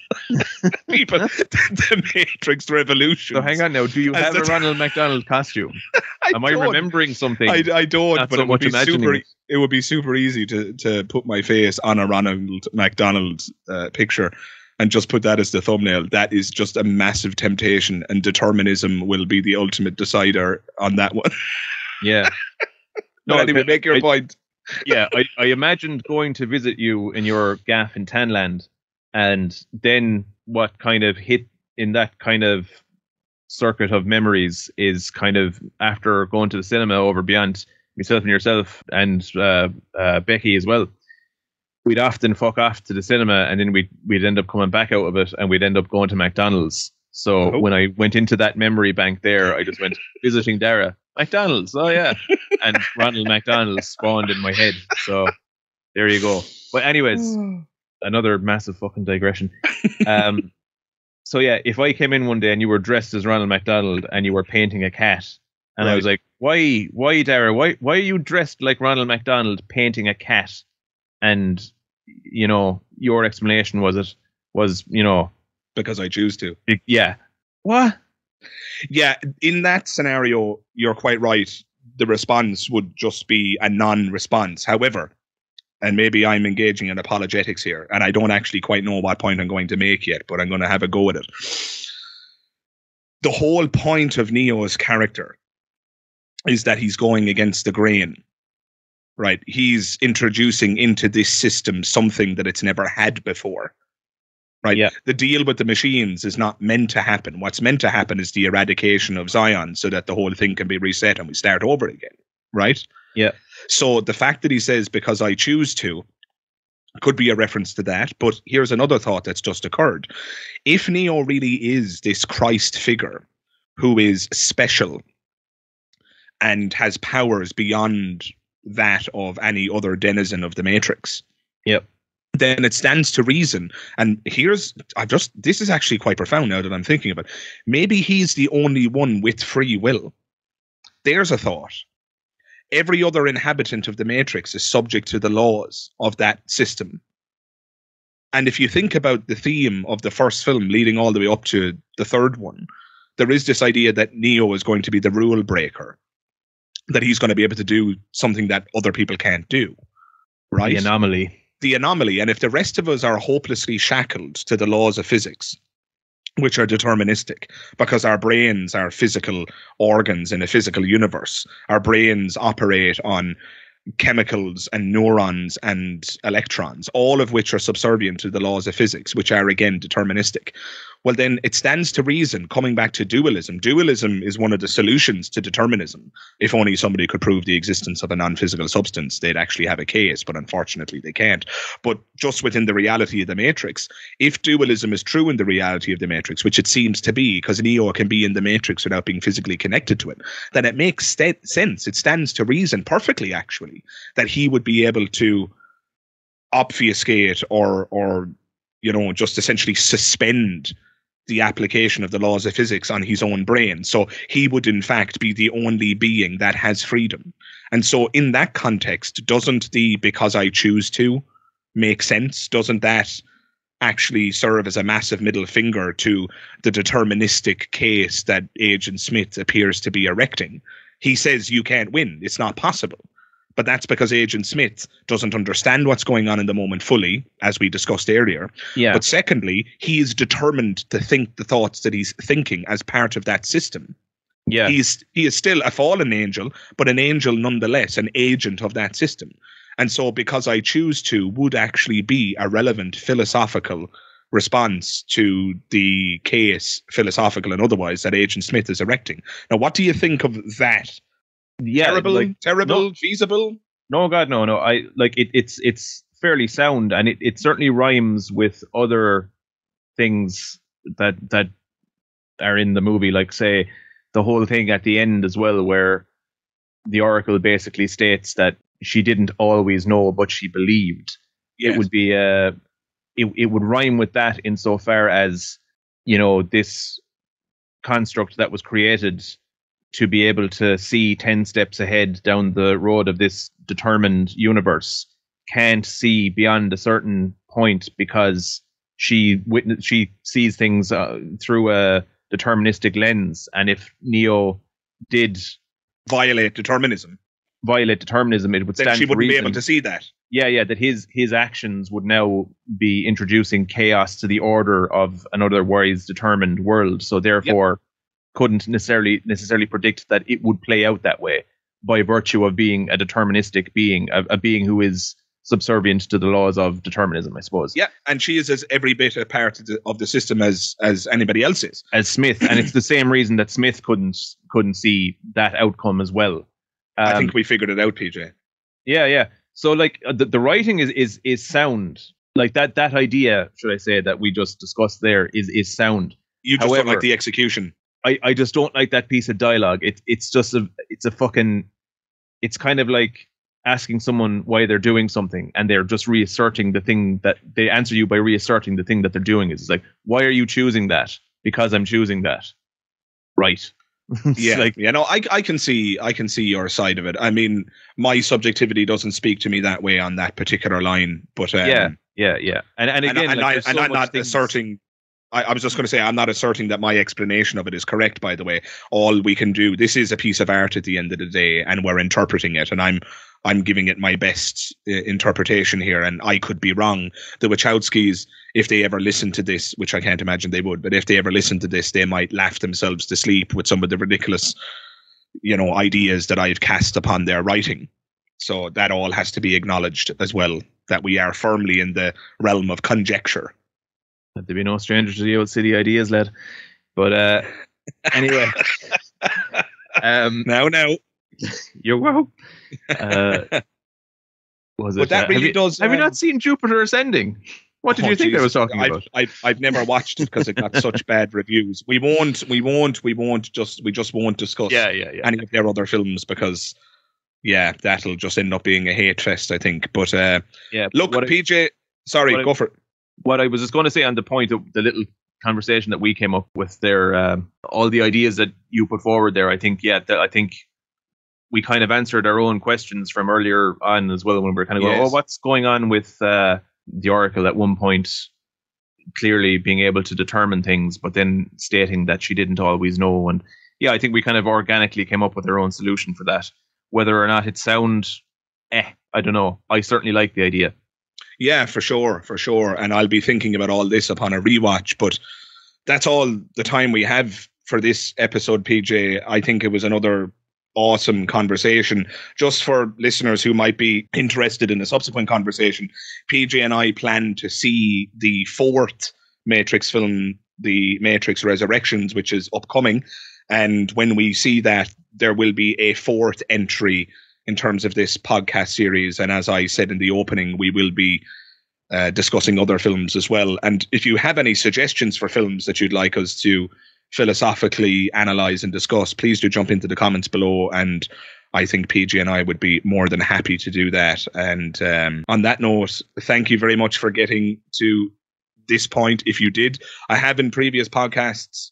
People, the Matrix Revolution. So hang on now. Do you have a Ronald McDonald costume? Am I remembering something? I don't. Not but so it would much be imagining it would be super easy to put my face on a Ronald McDonald picture and just put that as the thumbnail. That is just a massive temptation, and determinism will be the ultimate decider on that one. Yeah. No, anyway, make your point. Yeah, I imagined going to visit you in your gaff in Tanland, and then what kind of hit in that kind of circuit of memories is kind of after going to the cinema over beyond myself and yourself and Becky as well. We'd often fuck off to the cinema, and then we'd end up coming back out of it, and we'd end up going to McDonald's. So when I went into that memory bank there, I just went visiting Dara. McDonald's, oh yeah. And Ronald McDonald spawned in my head. So there you go. But anyways, another massive fucking digression. So yeah, if I came in one day and you were dressed as Ronald McDonald and you were painting a cat, and I was like, why Dara? Why are you dressed like Ronald McDonald painting a cat? And you know, your explanation was because I choose to. Yeah. What? Yeah, in that scenario, you're quite right. The response would just be a non-response. However, and maybe I'm engaging in apologetics here, and I don't actually quite know what point I'm going to make yet, but I'm going to have a go at it. The whole point of Neo's character is that he's going against the grain, right? He's introducing into this system something that it's never had before. Right. Yeah. The deal with the machines is not meant to happen. What's meant to happen is the eradication of Zion so that the whole thing can be reset and we start over again. Right? Yeah. So the fact that he says, because I choose to, could be a reference to that. But here's another thought that's just occurred. If Neo really is this Christ figure who is special and has powers beyond that of any other denizen of the Matrix. Yep. Then it stands to reason. And this is actually quite profound now that I'm thinking about it. Maybe he's the only one with free will. There's a thought. Every other inhabitant of the Matrix is subject to the laws of that system. And if you think about the theme of the first film leading all the way up to the third one, there is this idea that Neo is going to be the rule breaker, that he's going to be able to do something that other people can't do. Right? The anomaly. And if the rest of us are hopelessly shackled to the laws of physics, which are deterministic, because our brains are physical organs in a physical universe, our brains operate on chemicals and neurons and electrons, all of which are subservient to the laws of physics, which are again deterministic. Well, then it stands to reason, coming back to dualism. Dualism is one of the solutions to determinism. If only somebody could prove the existence of a non-physical substance, they'd actually have a case, but unfortunately they can't. But just within the reality of the Matrix, if dualism is true in the reality of the Matrix, which it seems to be, because Neo can be in the Matrix without being physically connected to it, then it makes sense. It stands to reason perfectly, actually, that he would be able to obfuscate or just essentially suspend the application of the laws of physics on his own brain. So he would in fact be the only being that has freedom. And so in that context, doesn't the because I choose to make sense? Doesn't that actually serve as a massive middle finger to the deterministic case that Agent Smith appears to be erecting? He says you can't win. It's not possible. But that's because Agent Smith doesn't understand what's going on in the moment fully, as we discussed earlier. Yeah. But secondly, he is determined to think the thoughts that he's thinking as part of that system. Yeah. He is still a fallen angel, but an angel nonetheless, an agent of that system. And so because I choose to would actually be a relevant philosophical response to the case, philosophical and otherwise, that Agent Smith is erecting. Now, what do you think of that? Yeah, terrible, feasible? No, God, no. I like it. It's fairly sound, and it certainly rhymes with other things that are in the movie. Like, say, the whole thing at the end as well, where the Oracle basically states that she didn't always know, but she believed. Yes. It would be it would rhyme with that insofar as this construct that was created to be able to see 10 steps ahead down the road of this determined universe can't see beyond a certain point because she sees things through a deterministic lens. And if Neo did violate determinism, it would stand then she to wouldn't be reason. able to see that. Yeah, that his actions would now be introducing chaos to the order of an otherwise determined world. So therefore, couldn't necessarily predict that it would play out that way by virtue of being a deterministic being, a being who is subservient to the laws of determinism, I suppose. Yeah, and she is as every bit a part of the system as anybody else is. As Smith, and it's the same reason that Smith couldn't see that outcome as well. I think we figured it out, PJ. Yeah. So like the writing is sound. Like that idea, should I say, that we just discussed there is sound. You just don't like the execution. I just don't like that piece of dialogue. It's kind of like asking someone why they're doing something, and they're just reasserting the thing that they answer you by reasserting the thing that they're doing. It's like, why are you choosing that? Because I'm choosing that. Right. I can see your side of it. I mean, my subjectivity doesn't speak to me that way on that particular line, but yeah. And again, I'm not asserting. I was just going to say, I'm not asserting that my explanation of it is correct, by the way. All we can do, this is a piece of art at the end of the day, and we're interpreting it, and I'm giving it my best interpretation here, and I could be wrong. The Wachowskis, if they ever listen to this, which I can't imagine they would, but if they ever listen to this, they might laugh themselves to sleep with some of the ridiculous, ideas that I've cast upon their writing. So that all has to be acknowledged as well, that we are firmly in the realm of conjecture. Let there be no stranger to the old city ideas, lad. But anyway. Now. You're wow. Was it? But that really does. Have you not seen Jupiter Ascending? What did you think I was talking about? I've never watched it because it got such bad reviews. We just won't discuss any of their other films because that'll just end up being a hate fest, I think. But look, PJ, go for it. What I was just going to say on the point of the little conversation that we came up with there, all the ideas that you put forward there, I think, I think we kind of answered our own questions from earlier on as well when we were kind of going, what's going on with the Oracle at one point clearly being able to determine things, but then stating that she didn't always know. And I think we kind of organically came up with our own solution for that. Whether or not it sound, I don't know. I certainly like the idea. Yeah, for sure. And I'll be thinking about all this upon a rewatch, but that's all the time we have for this episode, PJ. I think it was another awesome conversation. Just for listeners who might be interested in a subsequent conversation, PJ and I plan to see the fourth Matrix film, The Matrix Resurrections, which is upcoming. And when we see that, there will be a fourth entry in terms of this podcast series. And as I said in the opening, we will be discussing other films as well. And if you have any suggestions for films that you'd like us to philosophically analyze and discuss, please do jump into the comments below. And I think PG and I would be more than happy to do that. And on that note, thank you very much for getting to this point. If you did, I have in previous podcasts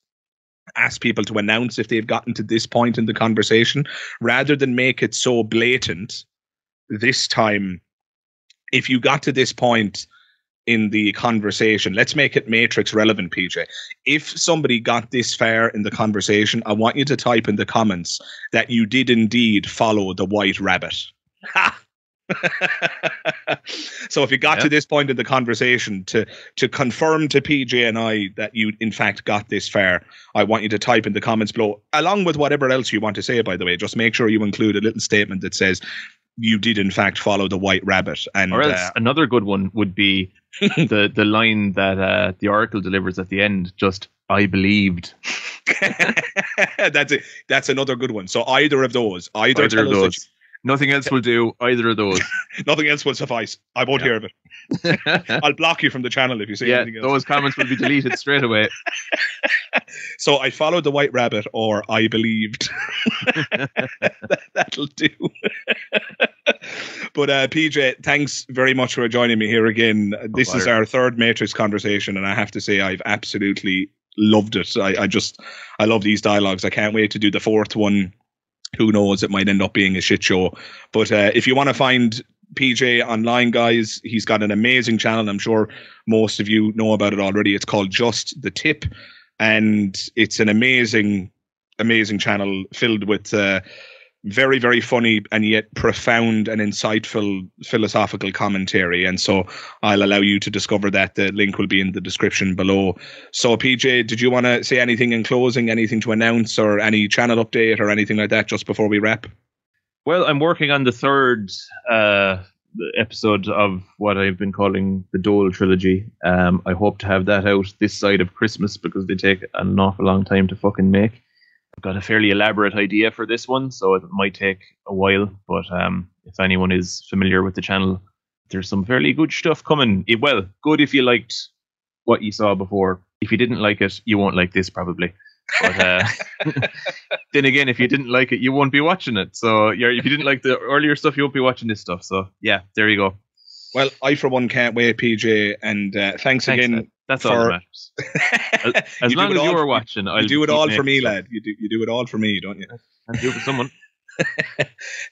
ask people to announce if they've gotten to this point in the conversation rather than make it so blatant. This time, if you got to this point in the conversation, let's make it Matrix relevant, PJ. If somebody got this far in the conversation, I want you to type in the comments that you did indeed follow the white rabbit. Ha! So if you got to this point in the conversation to confirm to PJ and I that you in fact got this far, I want you to type in the comments below, along with whatever else you want to say, by the way. Just make sure you include a little statement that says you did in fact follow the white rabbit. And or else another good one would be the line that the Oracle delivers at the end, just I believed. That's it. That's another good one. So either of those. Either of those. Nothing else will do. Either of those. Nothing else will suffice. I won't hear of it. I'll block you from the channel if you say anything else. Those comments will be deleted straight away. So I followed the white rabbit, or I believed. That'll do. But PJ, thanks very much for joining me here again. This is our third Matrix conversation, and I have to say I've absolutely loved it. I love these dialogues. I can't wait to do the fourth one. Who knows? It might end up being a shit show. But if you want to find PJ online, guys, he's got an amazing channel. I'm sure most of you know about it already. It's called Just The Tipp, and it's an amazing channel filled with very, very funny and yet profound and insightful philosophical commentary. And so I'll allow you to discover that. The link will be in the description below. So PJ, did you want to say anything in closing, anything to announce, or any channel update or anything like that just before we wrap? Well, I'm working on the third episode of what I've been calling the Dole trilogy. I hope to have that out this side of Christmas because they take an awful long time to fucking make. I've got a fairly elaborate idea for this one, so it might take a while. But if anyone is familiar with the channel, there's some fairly good stuff coming. Well, good if you liked what you saw before. If you didn't like it, you won't like this probably. But then again, if you didn't like it, you won't be watching it. So if you didn't like the earlier stuff, you won't be watching this stuff. So yeah, there you go. Well, I for one can't wait, PJ, and thanks again. Ed. That's all that matters. As long as you were watching, you do it all for me, lad. You do it all for me, don't you? And do it for someone.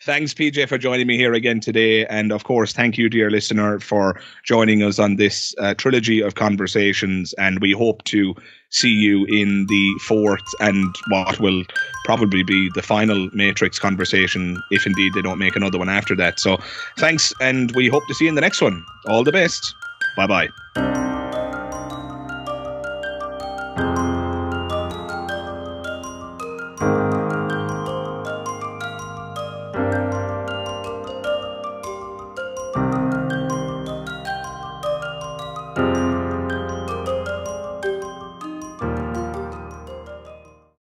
Thanks, PJ, for joining me here again today. And of course, thank you, dear listener, for joining us on this trilogy of conversations. And we hope to see you in the fourth and what will probably be the final Matrix conversation, if indeed they don't make another one after that. So thanks, and we hope to see you in the next one. All the best. Bye-bye.